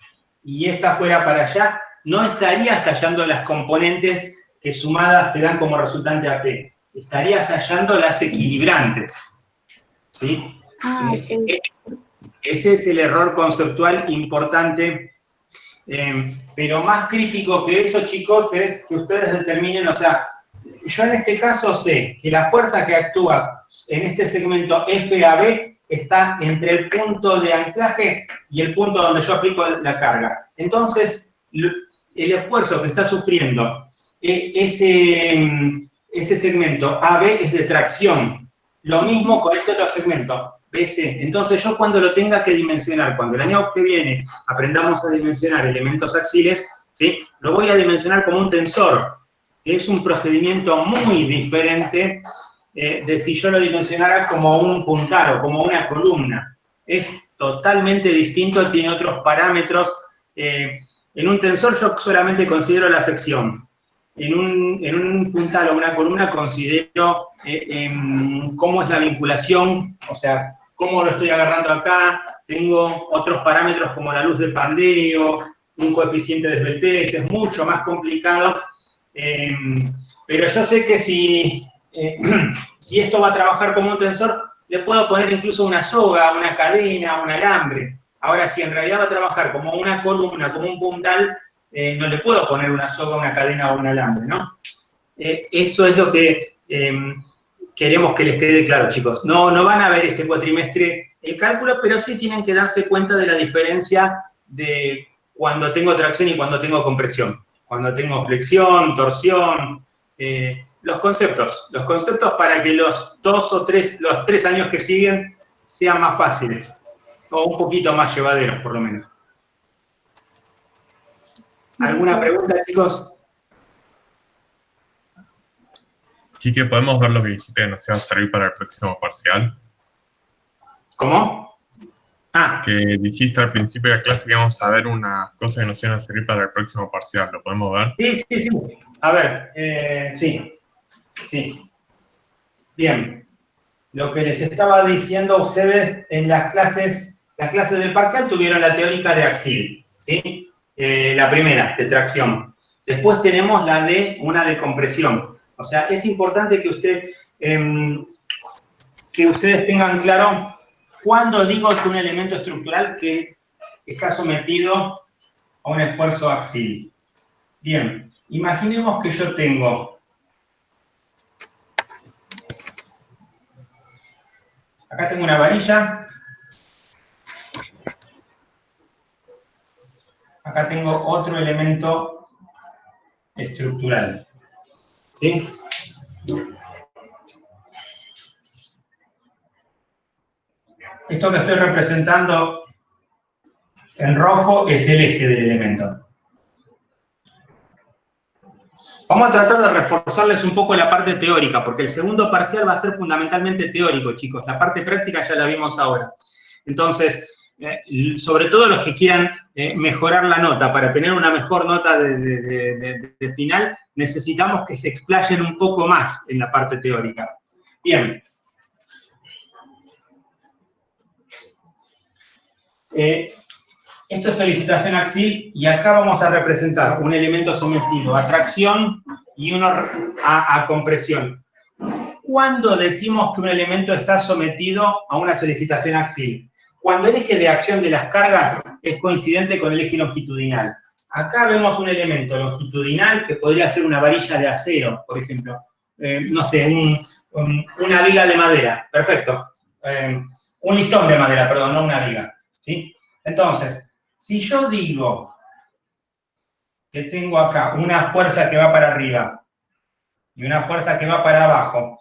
y esta fuera para allá, no estarías hallando las componentes que sumadas te dan como resultante a P. Estarías hallando las equilibrantes, ¿sí? Okay. Ese es el error conceptual importante. Pero más crítico que eso, chicos, es que ustedes determinen, o sea, yo en este caso sé que la fuerza que actúa en este segmento FAB está entre el punto de anclaje y el punto donde yo aplico la carga. Entonces, el esfuerzo que está sufriendo ese segmento AB es de tracción. Lo mismo con este otro segmento, BC. Entonces, yo cuando lo tenga que dimensionar, cuando el año que viene aprendamos a dimensionar elementos axiles, ¿sí?, lo voy a dimensionar como un tensor, que es un procedimiento muy diferente de si yo lo dimensionara como un puntal o como una columna. Es totalmente distinto, tiene otros parámetros. En un tensor yo solamente considero la sección. En un puntal o una columna considero cómo es la vinculación, o sea, cómo lo estoy agarrando acá. Tengo otros parámetros como la luz de pandeo, un coeficiente de esbeltez, es mucho más complicado. Pero yo sé que si esto va a trabajar como un tensor, le puedo poner incluso una soga, una cadena, un alambre. Ahora, si en realidad va a trabajar como una columna, como un puntal, no le puedo poner una soga, una cadena o un alambre, ¿no? Eso es lo que queremos que les quede claro, chicos. No van a ver este cuatrimestre el cálculo, pero sí tienen que darse cuenta de la diferencia de cuando tengo tracción y cuando tengo compresión. Cuando tengo flexión, torsión, los conceptos para que los 3 años que siguen sean más fáciles, o un poquito más llevaderos, por lo menos. ¿Alguna pregunta, chicos? Quique, ¿podemos ver lo que dijiste que nos iba a servir para el próximo parcial? ¿Cómo? Que dijiste al principio de la clase que íbamos a ver una cosa que nos iban a servir para el próximo parcial. ¿Lo podemos ver? Sí. A ver, sí. Bien. Lo que les estaba diciendo a ustedes en las clases del parcial tuvieron la teórica de axil, ¿sí? La primera, de tracción. Después tenemos una de compresión. O sea, es importante que ustedes tengan claro ¿Cuándo digo que un elemento estructural que está sometido a un esfuerzo axil? Bien, imaginemos que yo tengo acá tengo una varilla, acá tengo otro elemento estructural, ¿sí? Esto que estoy representando en rojo es el eje del elemento. Vamos a tratar de reforzarles un poco la parte teórica, porque el segundo parcial va a ser fundamentalmente teórico, chicos. La parte práctica ya la vimos ahora. Entonces, sobre todo los que quieran mejorar la nota, para tener una mejor nota de final, necesitamos que se explayen un poco más en la parte teórica. Bien. Esto es solicitación axil y acá vamos a representar un elemento sometido a tracción y uno a compresión. ¿Cuándo decimos que un elemento está sometido a una solicitación axil? Cuando el eje de acción de las cargas es coincidente con el eje longitudinal. Acá vemos un elemento longitudinal que podría ser una varilla de acero, por ejemplo. No sé, una viga de madera. Perfecto. Un listón de madera, perdón, no una viga. ¿Sí? Entonces, si yo digo que tengo acá una fuerza que va para arriba y una fuerza que va para abajo,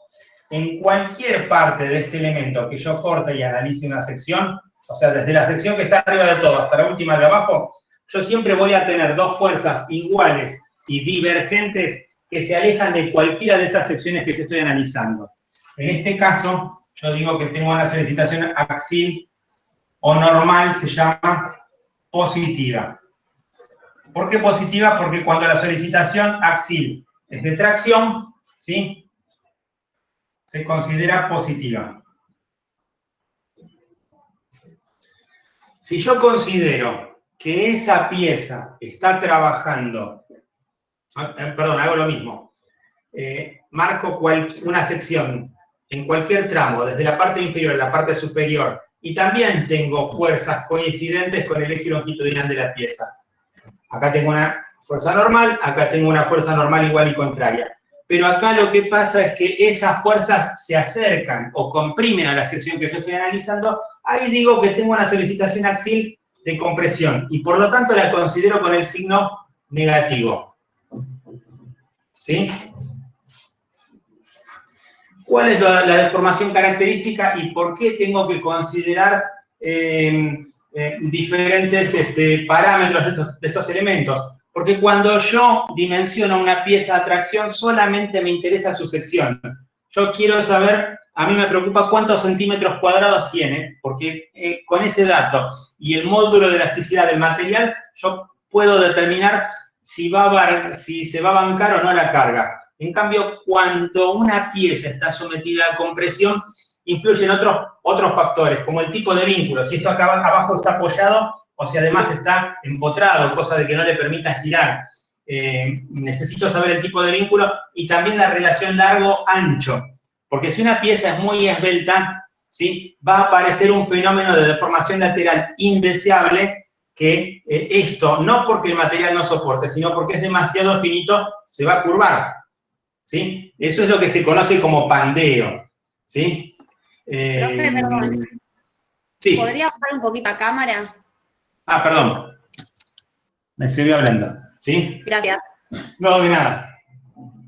en cualquier parte de este elemento que yo corte y analice una sección, o sea, desde la sección que está arriba de todo hasta la última de abajo, yo siempre voy a tener dos fuerzas iguales y divergentes que se alejan de cualquiera de esas secciones que yo estoy analizando. En este caso, yo digo que tengo una solicitación axil o normal, se llama positiva. ¿Por qué positiva? Porque cuando la solicitación axil es de tracción, ¿sí?, se considera positiva. Si yo considero que esa pieza está trabajando, perdón, hago lo mismo, marco una sección en cualquier tramo, desde la parte inferior a la parte superior, y también tengo fuerzas coincidentes con el eje longitudinal de la pieza. Acá tengo una fuerza normal, acá tengo una fuerza normal igual y contraria. Pero acá lo que pasa es que esas fuerzas se acercan o comprimen a la sección que yo estoy analizando. Ahí digo que tengo una solicitación axil de compresión y por lo tanto la considero con el signo negativo. ¿Sí? ¿Cuál es la deformación característica y por qué tengo que considerar diferentes parámetros de estos elementos? Porque cuando yo dimensiono una pieza de tracción, solamente me interesa su sección. Yo quiero saber, a mí me preocupa cuántos centímetros cuadrados tiene, porque con ese dato y el módulo de elasticidad del material, yo puedo determinar si se va a bancar o no la carga. En cambio, cuando una pieza está sometida a compresión, influyen otros factores, como el tipo de vínculo. Si esto acá abajo está apoyado, o si además está empotrado, cosa de que no le permita girar. Necesito saber el tipo de vínculo y también la relación largo-ancho. Porque si una pieza es muy esbelta, ¿sí?, va a aparecer un fenómeno de deformación lateral indeseable que esto, no porque el material no soporte, sino porque es demasiado finito, se va a curvar. ¿Sí? Eso es lo que se conoce como pandeo. ¿Sí? Profe, perdón. Sí. ¿Podría bajar un poquito a cámara? Ah, perdón. Me seguí hablando. ¿Sí? Gracias. No, de nada.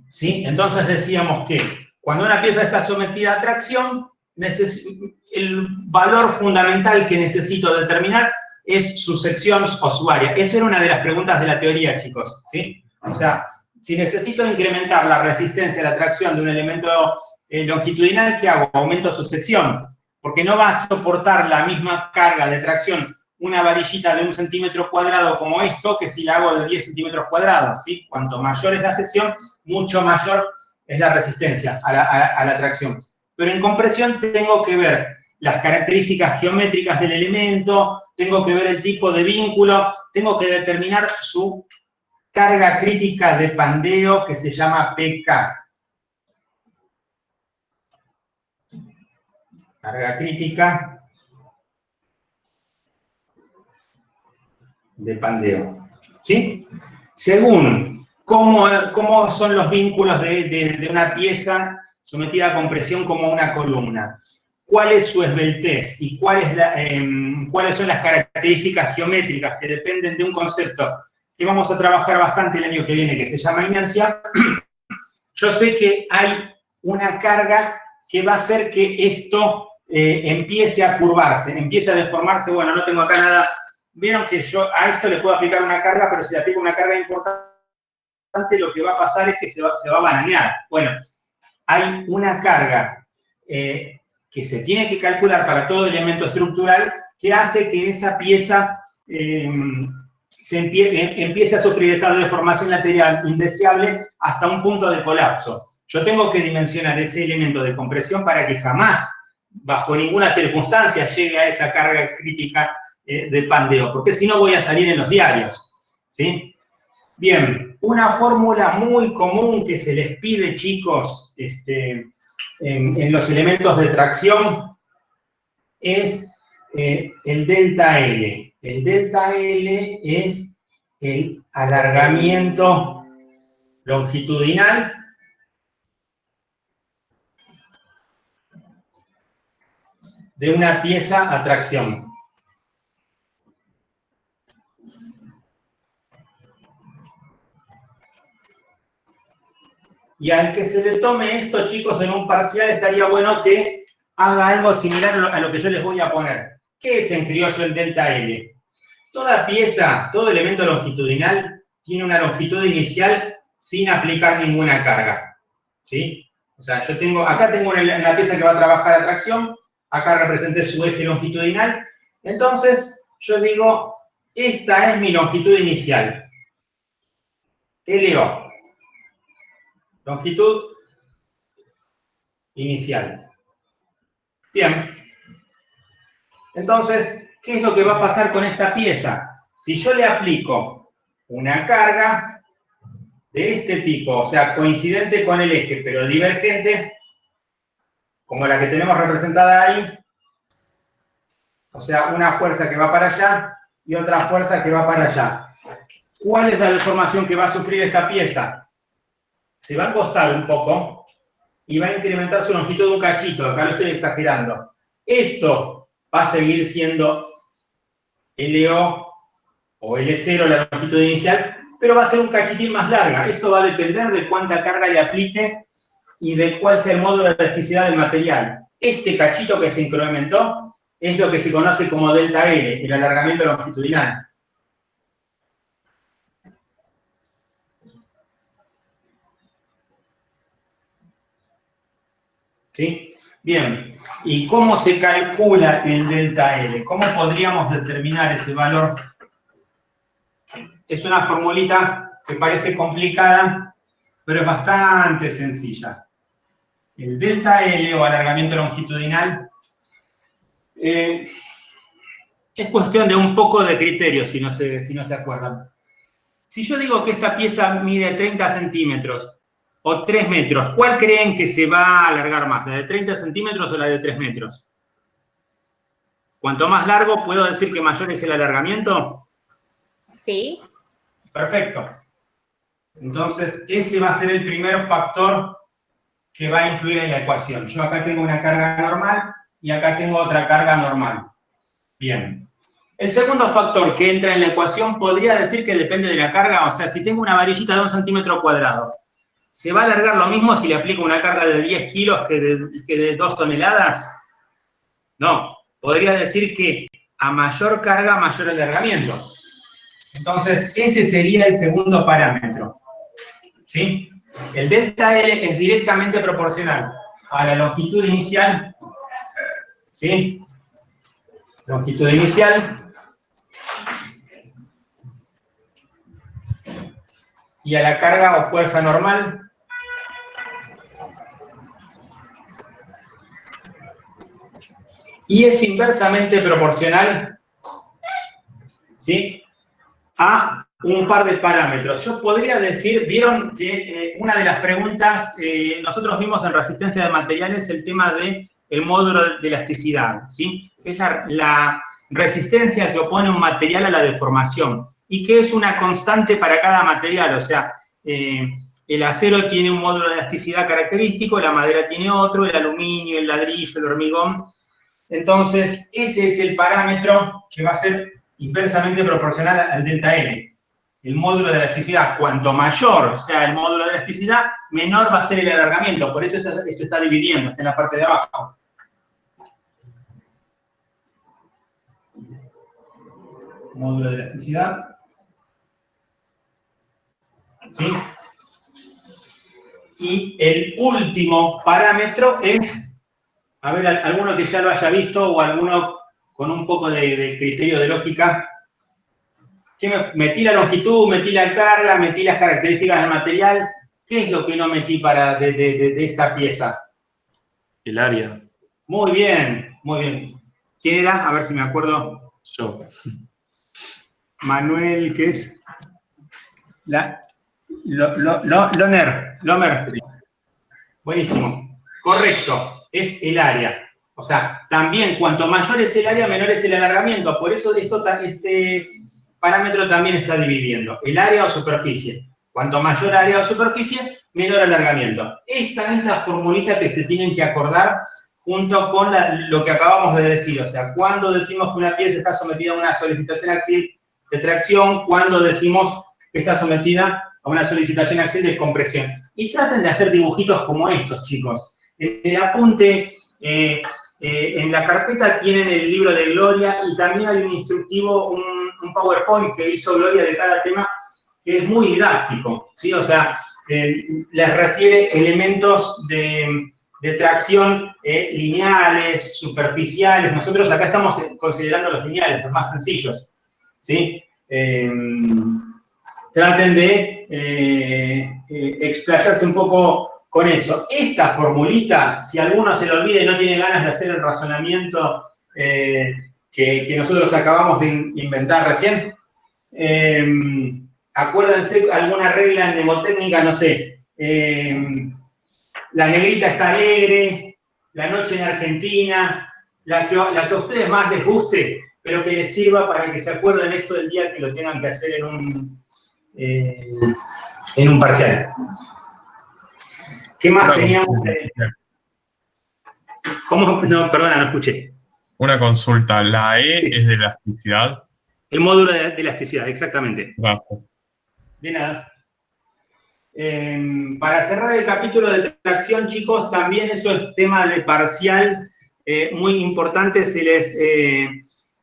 ¿Sí? Entonces decíamos que cuando una pieza está sometida a tracción, el valor fundamental que necesito determinar es su sección o su área. Esa era una de las preguntas de la teoría, chicos. ¿Sí? O sea, si necesito incrementar la resistencia a la tracción de un elemento longitudinal, ¿qué hago? Aumento su sección, porque no va a soportar la misma carga de tracción una varillita de 1 centímetro cuadrado como esto, que si la hago de 10 centímetros cuadrados, ¿sí? Cuanto mayor es la sección, mucho mayor es la resistencia a la tracción. Pero en compresión tengo que ver las características geométricas del elemento, tengo que ver el tipo de vínculo, tengo que determinar su carga crítica de pandeo, que se llama PK. Carga crítica de pandeo. ¿Sí? Según cómo son los vínculos de una pieza sometida a compresión como una columna, cuál es su esbeltez y cuáles son las características geométricas que dependen de un concepto que vamos a trabajar bastante el año que viene, que se llama inercia. Yo sé que hay una carga que va a hacer que esto empiece a curvarse, empiece a deformarse. Bueno, no tengo acá nada. Vieron que yo a esto le puedo aplicar una carga, pero si le aplico una carga importante, lo que va a pasar es que se va a bananear. Bueno, hay una carga que se tiene que calcular para todo elemento estructural que hace que esa pieza empiece a sufrir esa deformación lateral indeseable hasta un punto de colapso. Yo tengo que dimensionar ese elemento de compresión para que jamás, bajo ninguna circunstancia, llegue a esa carga crítica de pandeo, porque si no voy a salir en los diarios, ¿sí? Bien, una fórmula muy común que se les pide, chicos, en los elementos de tracción es el delta L. El delta L es el alargamiento longitudinal de una pieza a tracción. Y al que se le tome esto, chicos, en un parcial, estaría bueno que haga algo similar a lo que yo les voy a poner. ¿Qué es en criollo el delta L? Toda pieza, todo elemento longitudinal, tiene una longitud inicial sin aplicar ninguna carga, ¿sí? O sea, acá tengo una pieza que va a trabajar a tracción, acá representé su eje longitudinal, entonces yo digo, esta es mi longitud inicial, LO. Longitud inicial. Bien. Entonces, ¿qué es lo que va a pasar con esta pieza? Si yo le aplico una carga de este tipo, o sea, coincidente con el eje, pero divergente, como la que tenemos representada ahí, o sea, una fuerza que va para allá y otra fuerza que va para allá. ¿Cuál es la deformación que va a sufrir esta pieza? Se va a encostar un poco y va a incrementar su longitud un cachito. Acá lo estoy exagerando. Esto va a seguir siendo LO o L0, la longitud inicial, pero va a ser un cachitín más larga. Esto va a depender de cuánta carga le aplique y de cuál sea el módulo de elasticidad del material. Este cachito que se incrementó es lo que se conoce como delta L, el alargamiento longitudinal. ¿Sí? Bien, ¿y cómo se calcula el delta L? ¿Cómo podríamos determinar ese valor? Es una formulita que parece complicada, pero es bastante sencilla. El delta L, o alargamiento longitudinal, es cuestión de un poco de criterio, si no se acuerdan. Si yo digo que esta pieza mide 30 centímetros, o 3 metros, ¿cuál creen que se va a alargar más? ¿La de 30 centímetros o la de 3 metros? Cuanto más largo, ¿puedo decir que mayor es el alargamiento? Sí. Perfecto. Entonces, ese va a ser el primer factor que va a influir en la ecuación. Yo acá tengo una carga normal y acá tengo otra carga normal. Bien. El segundo factor que entra en la ecuación podría decir que depende de la carga. O sea, si tengo una varillita de 1 centímetro cuadrado, ¿se va a alargar lo mismo si le aplico una carga de 10 kilos que de 2 toneladas? No. Podría decir que a mayor carga, mayor alargamiento. Entonces, ese sería el segundo parámetro. ¿Sí? El delta L es directamente proporcional a la longitud inicial. ¿Sí? Longitud inicial. Y a la carga o fuerza normal. Y es inversamente proporcional, ¿sí?, a un par de parámetros. Yo podría decir, vieron que una de las preguntas, nosotros vimos en resistencia de materiales el tema del módulo de elasticidad, ¿sí? Es la resistencia que opone un material a la deformación y que es una constante para cada material. O sea, el acero tiene un módulo de elasticidad característico, la madera tiene otro, el aluminio, el ladrillo, el hormigón. Entonces, ese es el parámetro que va a ser inversamente proporcional al delta L. El módulo de elasticidad, cuanto mayor sea el módulo de elasticidad, menor va a ser el alargamiento. Por eso esto está dividiendo, está en la parte de abajo. Módulo de elasticidad. ¿Sí? Y el último parámetro es, a ver, alguno que ya lo haya visto o alguno con un poco de criterio de lógica. Metí la longitud, metí la carga, metí las características del material. ¿Qué es lo que no metí de esta pieza? El área. Muy bien, muy bien. ¿Quién era? A ver si me acuerdo. Yo. Manuel, ¿qué es? Lomer. Buenísimo. Correcto. Es el área. O sea, también cuanto mayor es el área, menor es el alargamiento. Por eso este parámetro también está dividiendo. El área o superficie. Cuanto mayor área o superficie, menor alargamiento. Esta es la formulita que se tienen que acordar junto con lo que acabamos de decir. O sea, cuando decimos que una pieza está sometida a una solicitación axial de tracción, cuando decimos que está sometida a una solicitación axial de compresión. Y traten de hacer dibujitos como estos, chicos. En el apunte, en la carpeta tienen el libro de Gloria y también hay un instructivo, un PowerPoint que hizo Gloria de cada tema, que es muy didáctico, ¿sí? O sea, les refiere elementos de tracción lineales, superficiales. Nosotros acá estamos considerando los lineales, los más sencillos, ¿sí? Traten de explayarse un poco con eso. Esta formulita, si alguno se lo olvida y no tiene ganas de hacer el razonamiento que nosotros acabamos de inventar recién, acuérdense alguna regla en mnemotécnica, no sé, la negrita está alegre, la noche en Argentina, la que a ustedes más les guste, pero que les sirva para que se acuerden esto del día que lo tengan que hacer en un parcial. ¿Qué más teníamos? ¿Cómo? No, perdona, no escuché. Una consulta, ¿la E es de elasticidad? El módulo de elasticidad, exactamente. Gracias. De nada. Para cerrar el capítulo de tracción, chicos, también eso es tema de parcial, muy importante. Se les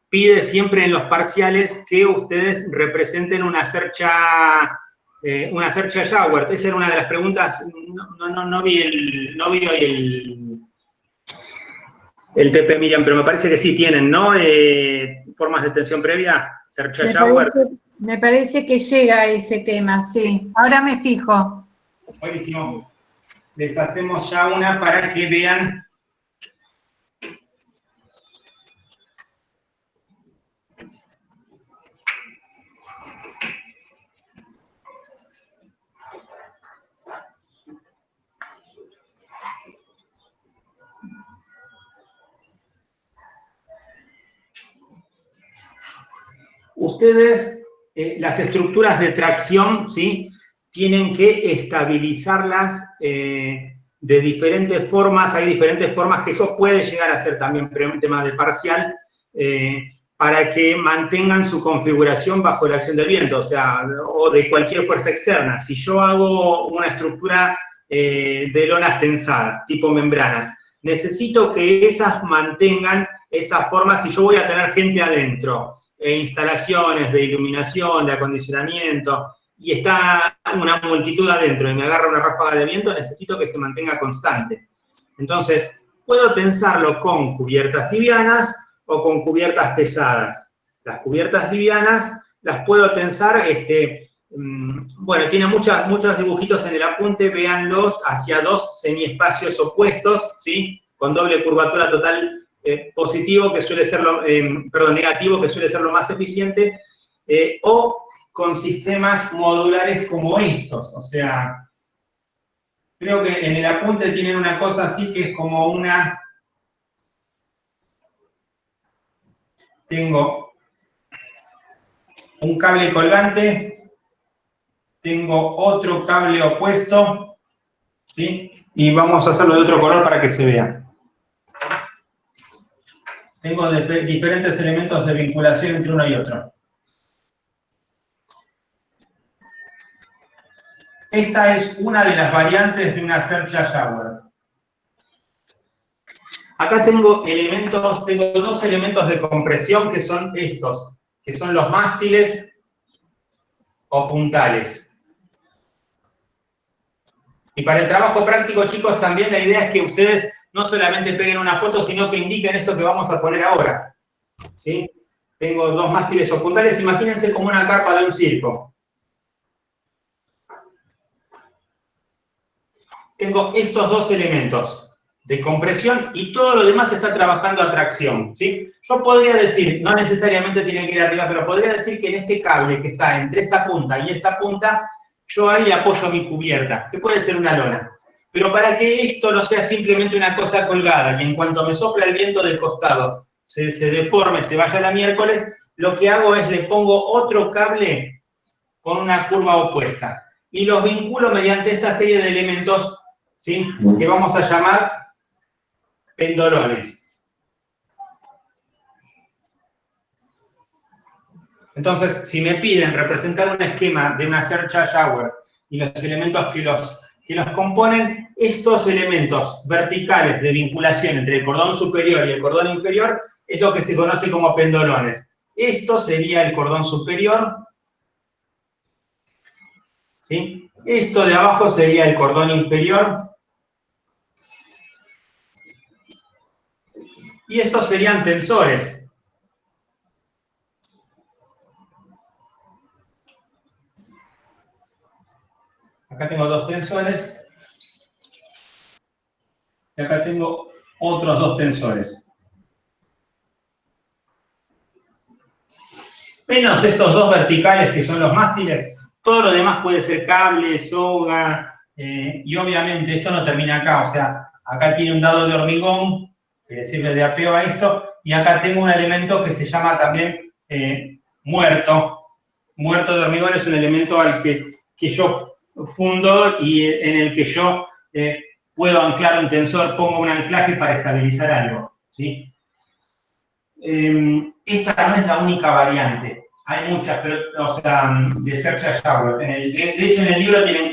pide siempre en los parciales que ustedes representen una cercha Jauregg. Esa era una de las preguntas. No vi hoy el TP, Miriam, pero me parece que sí tienen, ¿no? Formas de tensión previa, cercha Jauregg. Me parece que llega a ese tema, sí. Ahora me fijo. Buenísimo. Les hacemos ya una para que vean. Ustedes, las estructuras de tracción, ¿sí? Tienen que estabilizarlas de diferentes formas. Hay diferentes formas que eso puede llegar a ser también un tema de parcial, para que mantengan su configuración bajo la acción del viento, o sea, o de cualquier fuerza externa. Si yo hago una estructura de lonas tensadas, tipo membranas, necesito que esas mantengan esa forma si yo voy a tener gente adentro. Instalaciones de iluminación, de acondicionamiento, y está una multitud adentro y me agarra una ráfaga de viento, necesito que se mantenga constante. Entonces, puedo tensarlo con cubiertas livianas o con cubiertas pesadas. Las cubiertas livianas las puedo tensar, bueno, tiene muchos dibujitos en el apunte, véanlos, hacia dos semiespacios opuestos, ¿sí? Con doble curvatura total positivo, que suele ser negativo, que suele ser lo más eficiente, o con sistemas modulares como estos. O sea, creo que en el apunte tienen una cosa así que es como tengo un cable colgante, tengo otro cable opuesto, ¿sí? Y vamos a hacerlo de otro color para que se vea. Tengo diferentes elementos de vinculación entre uno y otro. Esta es una de las variantes de una sercha shower. Acá tengo dos elementos de compresión que son estos, que son los mástiles o puntales. Y para el trabajo práctico, chicos, también la idea es que ustedes no solamente peguen una foto, sino que indiquen esto que vamos a poner ahora. ¿Sí? Tengo dos mástiles o puntales, imagínense como una carpa de un circo. Tengo estos dos elementos de compresión y todo lo demás está trabajando a tracción, ¿sí? Yo podría decir, no necesariamente tiene que ir arriba, pero podría decir que en este cable que está entre esta punta y esta punta, yo ahí le apoyo mi cubierta, que puede ser una lona. Pero para que esto no sea simplemente una cosa colgada, y en cuanto me sopla el viento del costado, se deforme, se vaya a la miércoles, lo que hago es le pongo otro cable con una curva opuesta. Y los vinculo mediante esta serie de elementos, ¿sí? Que vamos a llamar pendolones. Entonces, si me piden representar un esquema de una sercha shower y los elementos que los componen, estos elementos verticales de vinculación entre el cordón superior y el cordón inferior es lo que se conoce como pendolones. Esto sería el cordón superior, ¿sí? Esto de abajo sería el cordón inferior. Y estos serían tensores. Acá tengo dos tensores. Y acá tengo otros dos tensores. Menos estos dos verticales que son los mástiles, todo lo demás puede ser cable, soga, y obviamente esto no termina acá. O sea, acá tiene un dado de hormigón que le sirve de apeo a esto, y acá tengo un elemento que se llama también muerto. Muerto de hormigón es un elemento al que yo fundo y en el que yo puedo anclar un tensor, pongo un anclaje para estabilizar algo, ¿sí? Esta no es la única variante. Hay muchas, pero, o sea, de sercha shower. De hecho, en el libro tienen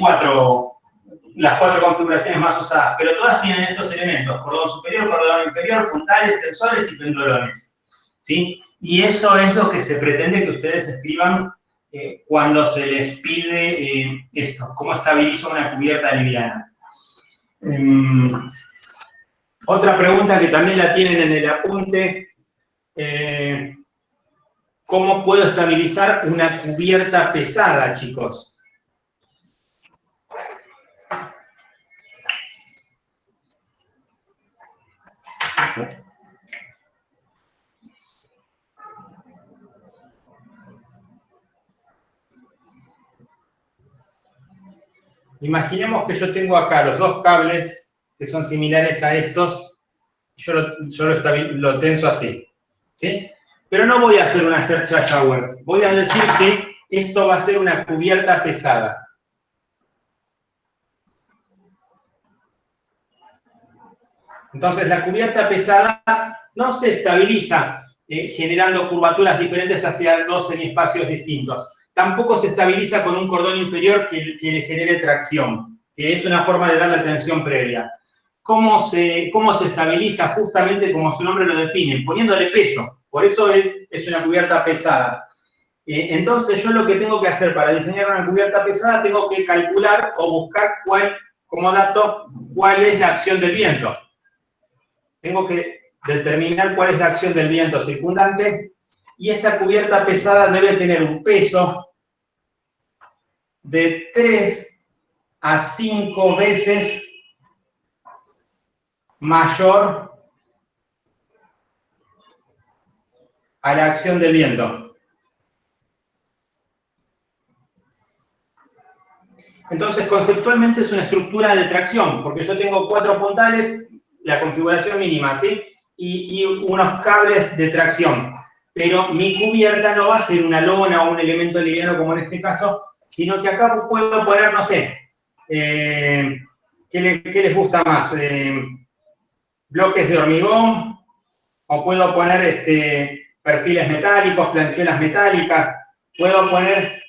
las cuatro configuraciones más usadas, pero todas tienen estos elementos: cordón superior, cordón inferior, puntales, tensores y pendolones, ¿sí? Y eso es lo que se pretende que ustedes escriban cuando se les pide esto, cómo estabilizo una cubierta liviana. Otra pregunta que también la tienen en el apunte: ¿cómo puedo estabilizar una cubierta pesada, chicos? Imaginemos que yo tengo acá los dos cables que son similares a estos, yo lo tenso así, ¿sí? Pero no voy a hacer una sercha shower, voy a decir que esto va a ser una cubierta pesada. Entonces la cubierta pesada no se estabiliza generando curvaturas diferentes hacia dos semiespacios distintos. Tampoco se estabiliza con un cordón inferior que le genere tracción, que es una forma de darle tensión previa. ¿Cómo se estabiliza? Justamente como su nombre lo define, poniéndole peso. Por eso es una cubierta pesada. Entonces yo lo que tengo que hacer para diseñar una cubierta pesada, tengo que calcular o buscar como dato cuál es la acción del viento. Tengo que determinar cuál es la acción del viento circundante, y esta cubierta pesada debe tener un peso de 3 a 5 veces mayor a la acción del viento. Entonces, conceptualmente es una estructura de tracción, porque yo tengo 4 puntales, la configuración mínima, ¿sí? Y unos cables de tracción. pero mi cubierta no va a ser una lona o un elemento liviano como en este caso, sino que acá puedo poner, no sé, ¿qué les gusta más? ¿Bloques de hormigón? ¿O puedo poner perfiles metálicos, planchuelas metálicas? ¿Puedo poner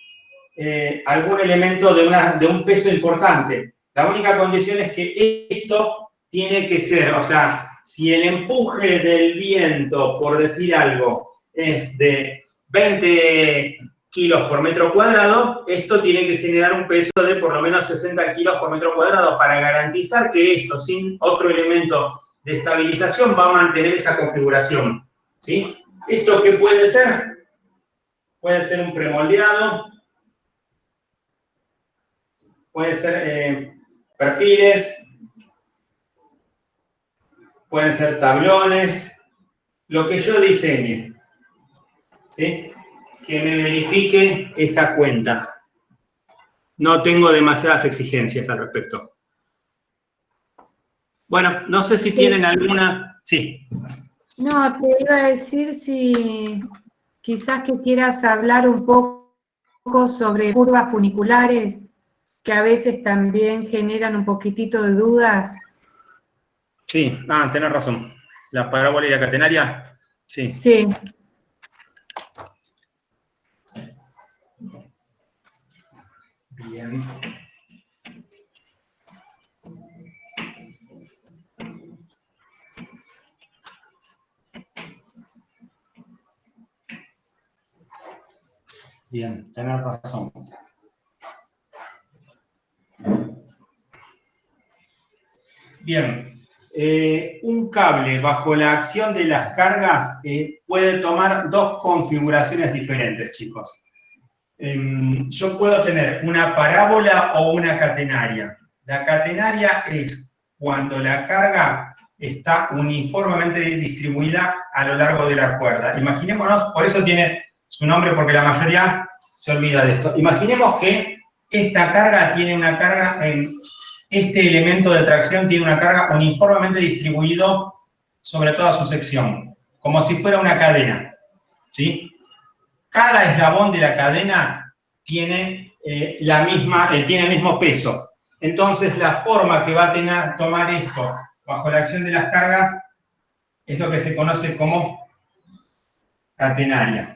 algún elemento de un peso importante? La única condición es que esto tiene que ser, o sea, si el empuje del viento, por decir algo, es de 20 kilos por metro cuadrado, esto tiene que generar un peso de por lo menos 60 kilos por metro cuadrado para garantizar que esto, sin otro elemento de estabilización, va a mantener esa configuración, ¿sí? ¿Esto qué puede ser? Puede ser un premoldeado, puede ser perfiles, pueden ser tablones, lo que yo diseñe, ¿sí? Que me verifique esa cuenta. No tengo demasiadas exigencias al respecto. Bueno, no sé si tienen alguna... Sí. No, te iba a decir si quizás que quieras hablar un poco sobre curvas funiculares, que a veces también generan un poquitito de dudas. Sí, tenés razón. La parábola y la catenaria, sí. Sí. Bien. Bien, tenés razón. Bien. Un cable bajo la acción de las cargas puede tomar dos configuraciones diferentes, chicos. Yo puedo tener una parábola o una catenaria. La catenaria es cuando la carga está uniformemente distribuida a lo largo de la cuerda. Imaginémonos, por eso tiene su nombre, porque la mayoría se olvida de esto. Imaginemos que esta carga tiene una carga este elemento de tracción tiene una carga uniformemente distribuido sobre toda su sección, como si fuera una cadena, ¿sí? Cada eslabón de la cadena tiene, tiene el mismo peso. Entonces, la forma que va a tomar esto bajo la acción de las cargas es lo que se conoce como catenaria.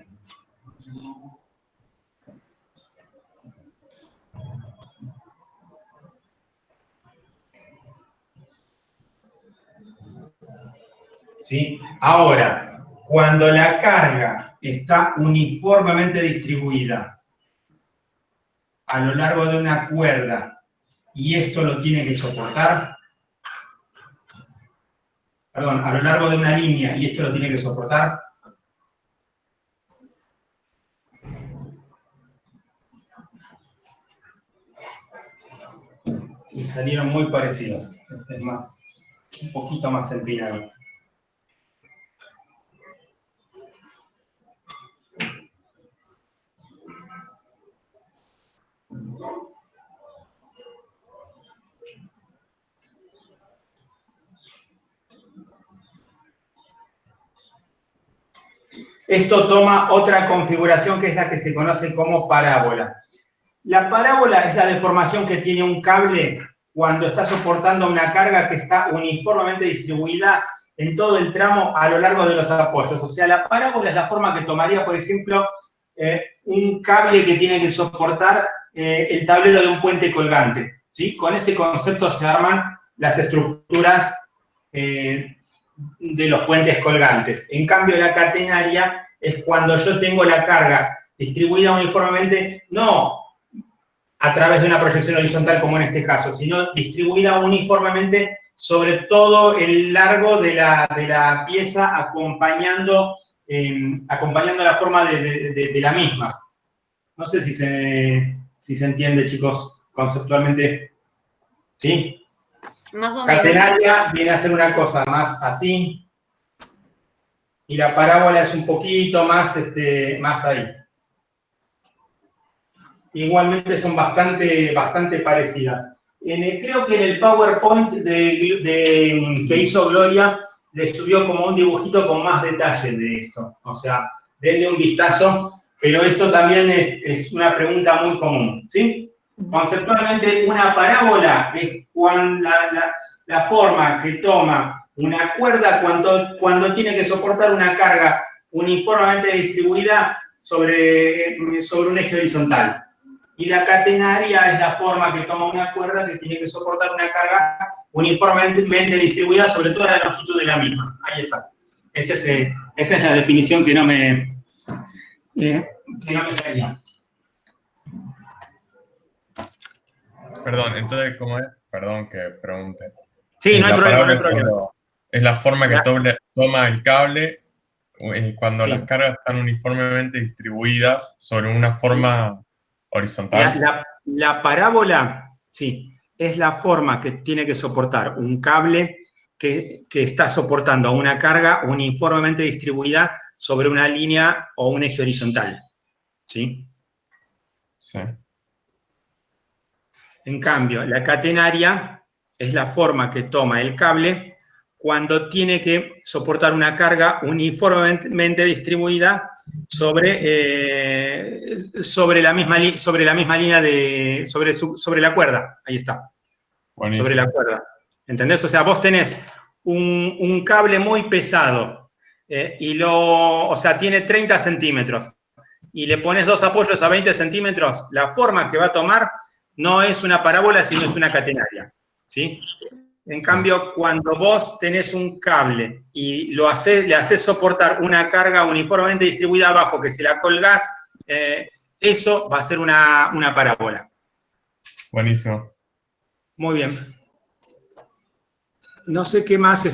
¿Sí? Ahora, cuando la carga está uniformemente distribuida a lo largo de una cuerda y esto lo tiene que soportar, perdón, a lo largo de una línea y esto lo tiene que soportar, y salieron muy parecidos. Este es un poquito más empinado. Esto toma otra configuración que es la que se conoce como parábola. La parábola es la deformación que tiene un cable cuando está soportando una carga que está uniformemente distribuida en todo el tramo a lo largo de los apoyos. O sea, la parábola es la forma que tomaría, por ejemplo, un cable que tiene que soportar el tablero de un puente colgante, ¿sí? Con ese concepto se arman las estructuras de los puentes colgantes. En cambio, la catenaria es cuando yo tengo la carga distribuida uniformemente, no a través de una proyección horizontal como en este caso, sino distribuida uniformemente sobre todo el largo de la pieza, acompañando la forma de la misma. No sé si se entiende, chicos, conceptualmente. ¿Sí? Más o menos. Catenaria viene a ser una cosa más así, y la parábola es un poquito más, más ahí. Igualmente son bastante parecidas. Creo que en el PowerPoint que hizo Gloria, le subió como un dibujito con más detalle de esto. O sea, denle un vistazo, pero esto también es una pregunta muy común, ¿sí? Conceptualmente, una parábola es la forma que toma una cuerda cuando tiene que soportar una carga uniformemente distribuida sobre un eje horizontal. Y la catenaria es la forma que toma una cuerda que tiene que soportar una carga uniformemente distribuida sobre toda la longitud de la misma. Ahí está. Esa es la definición que no me salía. Perdón, entonces, ¿cómo es? Perdón que pregunte. Sí, no hay La problema, no hay parábola problema. es la forma que toma el cable cuando Sí. las cargas están uniformemente distribuidas sobre una forma horizontal. La parábola, sí, es la forma que tiene que soportar un cable que está soportando una carga uniformemente distribuida sobre una línea o un eje horizontal. ¿Sí? Sí. En cambio, la catenaria es la forma que toma el cable cuando tiene que soportar una carga uniformemente distribuida sobre la misma línea sobre la cuerda. Ahí está. Buenísimo. Sobre la cuerda. ¿Entendés? O sea, vos tenés un cable muy pesado o sea, tiene 30 centímetros y le pones dos apoyos a 20 centímetros, la forma que va a tomar no es una parábola, sino es una catenaria. ¿Sí? En cambio, cuando vos tenés un cable y le haces soportar una carga uniformemente distribuida abajo, que se la colgás, eso va a ser una parábola. Buenísimo. Muy bien. No sé qué más.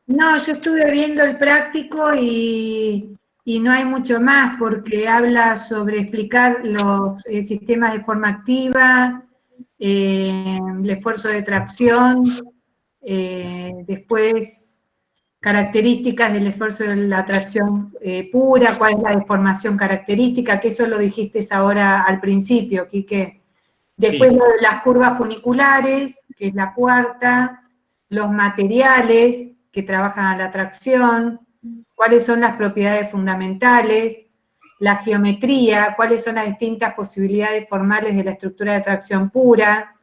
No, yo estuve viendo el práctico y no hay mucho más, porque habla sobre explicar los sistemas de forma activa, el esfuerzo de tracción, después características del esfuerzo de la tracción pura, cuál es la deformación característica, que eso lo dijiste ahora al principio, Quique. Después Sí. lo de las curvas funiculares, que es la cuarta, los materiales que trabajan a la tracción, cuáles son las propiedades fundamentales, la geometría, cuáles son las distintas posibilidades formales de la estructura de tracción pura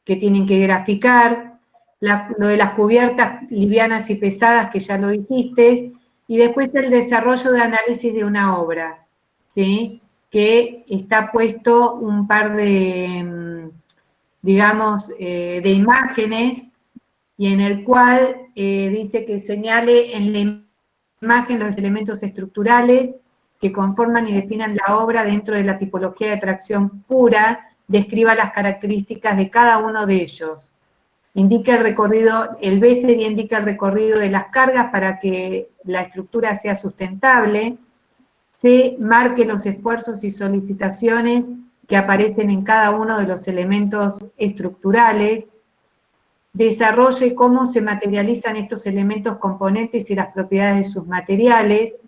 que tienen que graficar, lo de las cubiertas livianas y pesadas, que ya lo dijiste, y después el desarrollo de análisis de una obra, ¿sí? Que está puesto un par de, digamos, de imágenes, y en el cual dice que señale en la imagen los elementos estructurales que conforman y definan la obra dentro de la tipología de tracción pura, describa las características de cada uno de ellos. Indica el recorrido, el B sería indica el recorrido de las cargas para que la estructura sea sustentable. C marque los esfuerzos y solicitaciones que aparecen en cada uno de los elementos estructurales. Desarrolle cómo se materializan estos elementos componentes y las propiedades de sus materiales.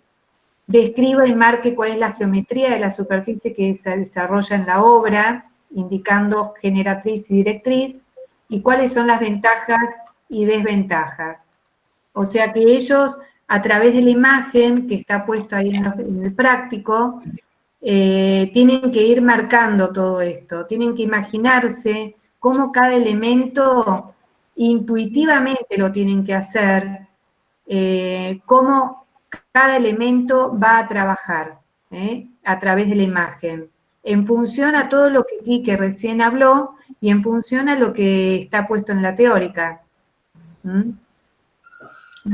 Describa y marque cuál es la geometría de la superficie que se desarrolla en la obra, indicando generatriz y directriz, y cuáles son las ventajas y desventajas. O sea que ellos, a través de la imagen que está puesta ahí en el práctico, tienen que ir marcando todo esto, tienen que imaginarse cómo cada elemento intuitivamente lo tienen que hacer, cómo cada elemento va a trabajar a través de la imagen, en función a todo lo que Quique recién habló y en función a lo que está puesto en la teórica. No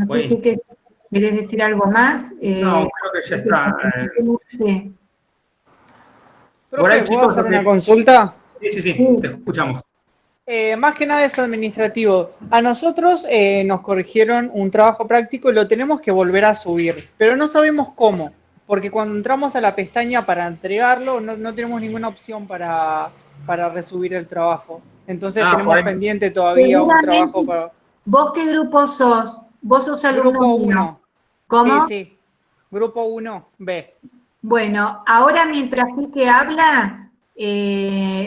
sé, Quique, ¿querés decir algo más? No, creo que ya está. Sí. Por ahí, ¿Puedo chicos, hacer una consulta? Sí, te escuchamos. Más que nada es administrativo. A nosotros nos corrigieron un trabajo práctico y lo tenemos que volver a subir, pero no sabemos cómo, porque cuando entramos a la pestaña para entregarlo no tenemos ninguna opción para resubir el trabajo. Entonces tenemos pendiente todavía un trabajo para... ¿Vos qué grupo sos? ¿Vos sos alumno Grupo 1. ¿Cómo? Sí. Grupo 1B. Bueno, ahora mientras Quique habla,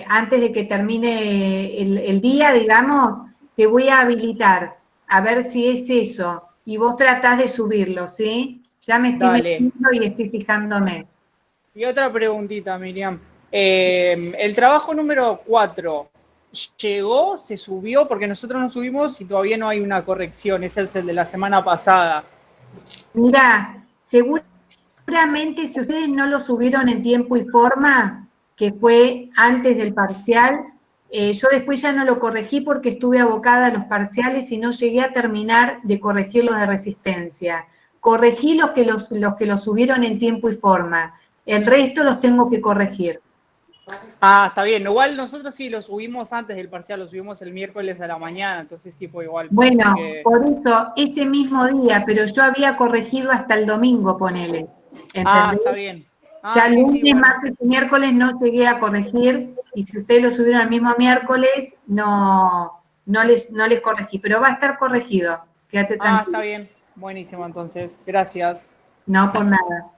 antes de que termine el día, digamos, te voy a habilitar, a ver si es eso, y vos tratás de subirlo, ¿sí? Ya me estoy Dale. metiendo y estoy fijándome. Y otra preguntita, Miriam. El trabajo número 4, ¿llegó? ¿Se subió? Porque nosotros no subimos y todavía no hay una corrección. Es el de la semana pasada. Mirá, seguramente si ustedes no lo subieron en tiempo y forma, que fue antes del parcial, yo después ya no lo corregí porque estuve abocada a los parciales y no llegué a terminar de corregir los de resistencia. Corregí los que los subieron en tiempo y forma. El resto los tengo que corregir. Ah, está bien. Igual nosotros sí lo subimos antes del parcial, lo subimos el miércoles a la mañana, entonces tipo igual. Bueno, que... por eso, ese mismo día, pero yo había corregido hasta el domingo, ponele. Ah, ¿Entendés? está bien. Ah, Ya sí, lunes, bueno. martes y miércoles no llegué a corregir, y si ustedes lo subieron el mismo miércoles, no les corregí, pero va a estar corregido. Quédate Ah, tranquilo. está bien. Buenísimo, entonces. Gracias. No, por nada.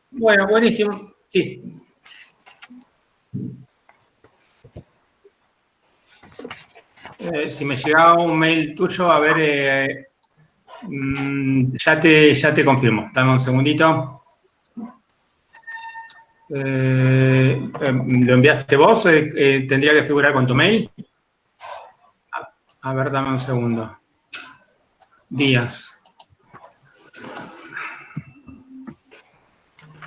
Bueno, buenísimo. Sí. Si me llegaba un mail tuyo, a ver, ya te confirmo. Dame un segundito. ¿Lo enviaste vos? ¿Tendría que figurar con tu mail? A ver, dame un segundo. Díaz.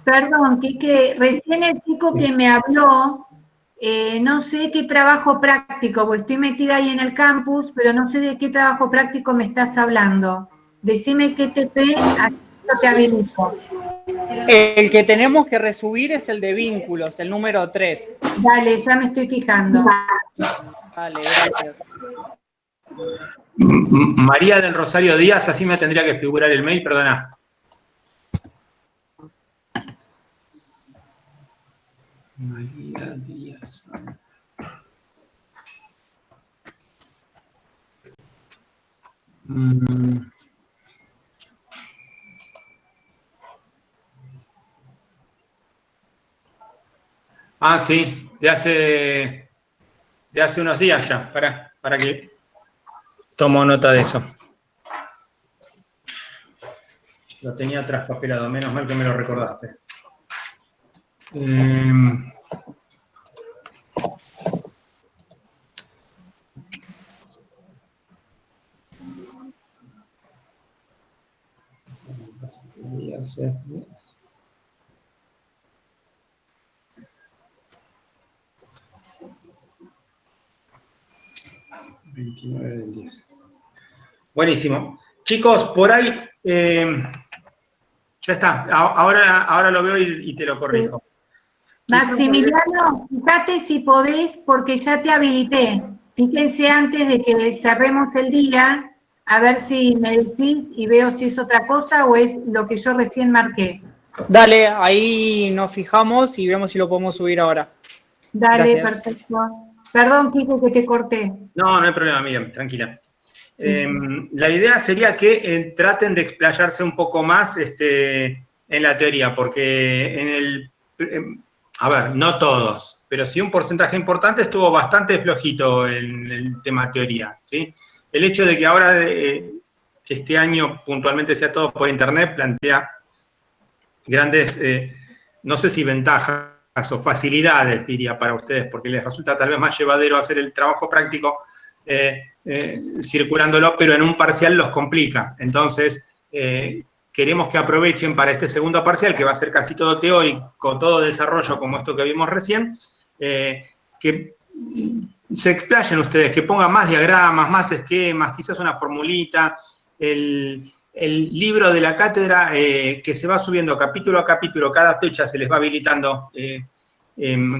Perdón, que recién el chico que me habló, no sé qué trabajo práctico, porque estoy metida ahí en el campus, pero no sé de qué trabajo práctico me estás hablando. Decime qué TP, aquí yo te habilito. El que tenemos que resubir es el de vínculos, el número 3. Dale, ya me estoy fijando. Dale, gracias. María del Rosario Díaz, así me tendría que figurar el mail, perdona. María Díaz. Ah, sí, de hace unos días ya, para que tomo nota de eso. Lo tenía traspapelado, menos mal que me lo recordaste. ...29 del 10. Buenísimo. Chicos, por ahí... ya está. Ahora lo veo y te lo corrijo. Maximiliano, fíjate si podés, porque ya te habilité. Fíjense antes de que cerremos el día, a ver si me decís y veo si es otra cosa o es lo que yo recién marqué. Dale, ahí nos fijamos y vemos si lo podemos subir ahora. Dale, Gracias. perfecto. Perdón, Kiko, que te corté. No hay problema, Miriam, tranquila. Sí. La idea sería que traten de explayarse un poco más en la teoría, porque a ver, no todos, pero sí un porcentaje importante estuvo bastante flojito en el tema teoría, ¿sí? El hecho de que ahora este año puntualmente sea todo por internet plantea grandes, no sé si ventajas o facilidades, diría, para ustedes, porque les resulta tal vez más llevadero hacer el trabajo práctico circulándolo, pero en un parcial los complica. Entonces, queremos que aprovechen para este segundo parcial, que va a ser casi todo teórico, todo desarrollo como esto que vimos recién, que se explayen ustedes, que pongan más diagramas, más esquemas, quizás una formulita, el libro de la cátedra que se va subiendo capítulo a capítulo, cada fecha se les va habilitando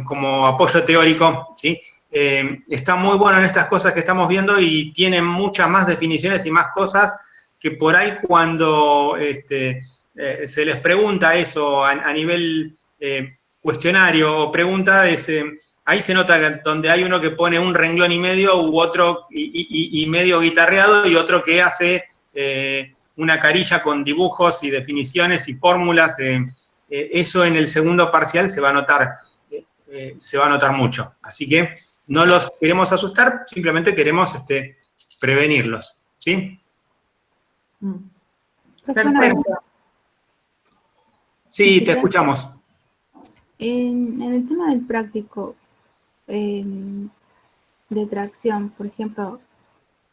como apoyo teórico, ¿sí? Está muy bueno en estas cosas que estamos viendo y tienen muchas más definiciones y más cosas que por ahí cuando se les pregunta eso a nivel cuestionario o pregunta, ahí se nota donde hay uno que pone un renglón y medio u otro y medio guitarreado y otro que hace una carilla con dibujos y definiciones y fórmulas. Eso en el segundo parcial se va a notar mucho. Así que no los queremos asustar, simplemente queremos prevenirlos, ¿sí? Perfecto. Sí, te escuchamos. En el tema del práctico de tracción, por ejemplo,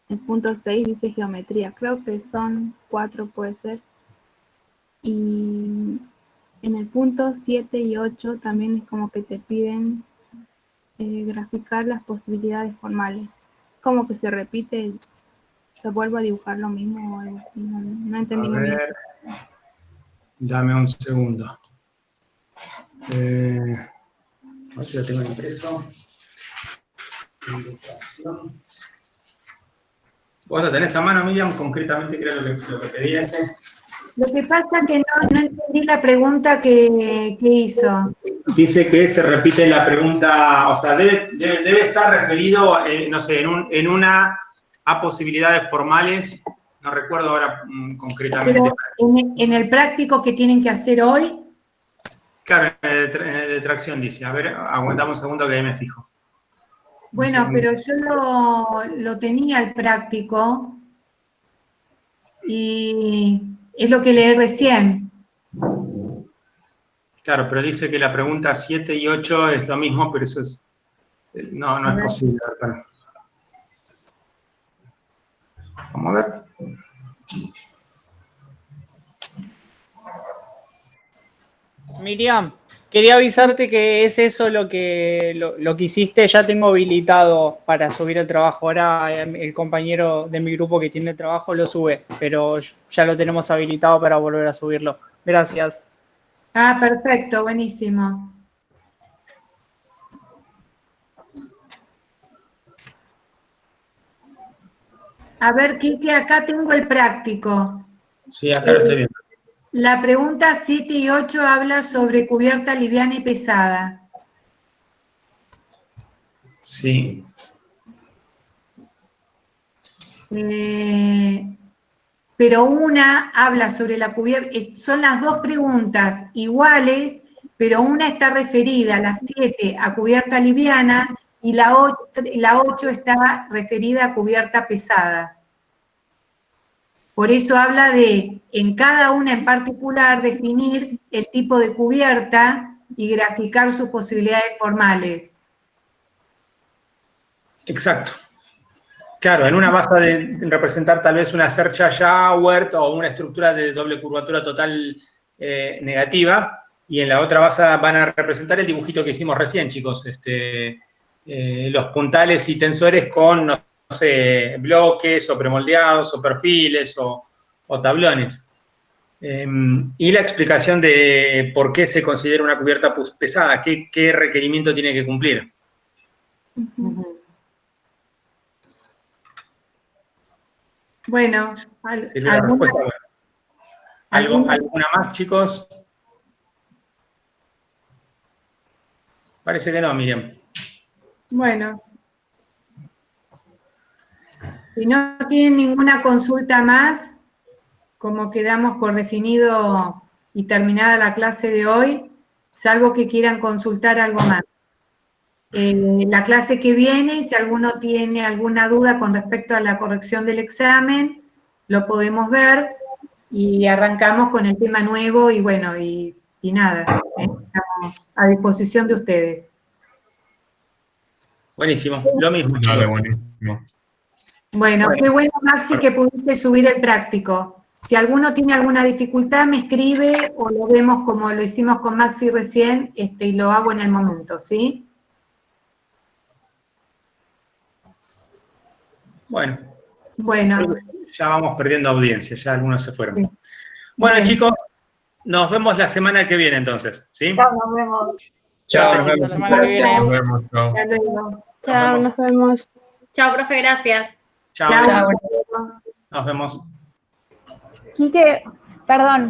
el punto 6 dice geometría, creo que son 4, puede ser. Y en el punto 7 y 8 también es como que te piden graficar las posibilidades formales. Como que se repite, se vuelve a dibujar lo mismo o algo así, no entendí A muy bien. ver, dame un segundo. A ver si lo tengo impreso. ¿Vos lo tenés a mano, Miriam? Concretamente, creo lo que pedí ese. Lo que pasa es que no entendí la pregunta que hizo. Dice que se repite la pregunta, o sea, debe estar referido, no sé, en una a posibilidades formales, no recuerdo ahora concretamente. Pero en el práctico que tienen que hacer hoy, Claro, de tracción dice. A ver, aguantamos un segundo que ahí me fijo. bueno, pero yo lo tenía el práctico y es lo que leí recién. Claro, pero dice que la pregunta 7 y 8 es lo mismo, pero eso es, no es posible. Vamos a ver. Miriam, quería avisarte que es eso lo que hiciste, ya tengo habilitado para subir el trabajo. Ahora el compañero de mi grupo que tiene el trabajo lo sube, pero ya lo tenemos habilitado para volver a subirlo. Gracias. Ah, perfecto, buenísimo. A ver, Quique, acá tengo el práctico. Sí, acá lo estoy viendo. La pregunta 7 y 8 habla sobre cubierta liviana y pesada. Sí. Pero una habla sobre la cubierta, son las dos preguntas iguales, pero una está referida, la 7, a cubierta liviana y la 8 está referida a cubierta pesada. Por eso habla de, en cada una en particular, definir el tipo de cubierta y graficar sus posibilidades formales. Exacto. Claro, en una vas a representar tal vez una cercha Jauregg o una estructura de doble curvatura total negativa, y en la otra van a representar el dibujito que hicimos recién, chicos. Los puntales y tensores con, no sé, bloques o premoldeados o perfiles o tablones. Y la explicación de por qué se considera una cubierta pesada, qué requerimiento tiene que cumplir. Bueno, ¿Sirve la respuesta? ¿Alguna más, chicos? Parece que no, Miriam. Bueno. Si no tienen ninguna consulta más, como quedamos por definido y terminada la clase de hoy, salvo que quieran consultar algo más. La clase que viene, si alguno tiene alguna duda con respecto a la corrección del examen, lo podemos ver y arrancamos con el tema nuevo y bueno, y nada, estamos a disposición de ustedes. Buenísimo, lo mismo, chicos. Dale, buenísimo. Bueno, qué bueno, Maxi, que pudiste subir el práctico. Si alguno tiene alguna dificultad, me escribe o lo vemos como lo hicimos con Maxi recién y lo hago en el momento, ¿sí? Bueno, Bueno. ya vamos perdiendo audiencia, ya algunos se fueron. Sí. Bueno, chicos, nos vemos la semana que viene entonces, ¿sí? Chao, nos vemos. Chao, nos vemos la semana que viene. Nos vemos, chao. Hasta luego. Chao, nos vemos. Chao, profe, gracias. Chao. Chao. Nos vemos. Quique, perdón.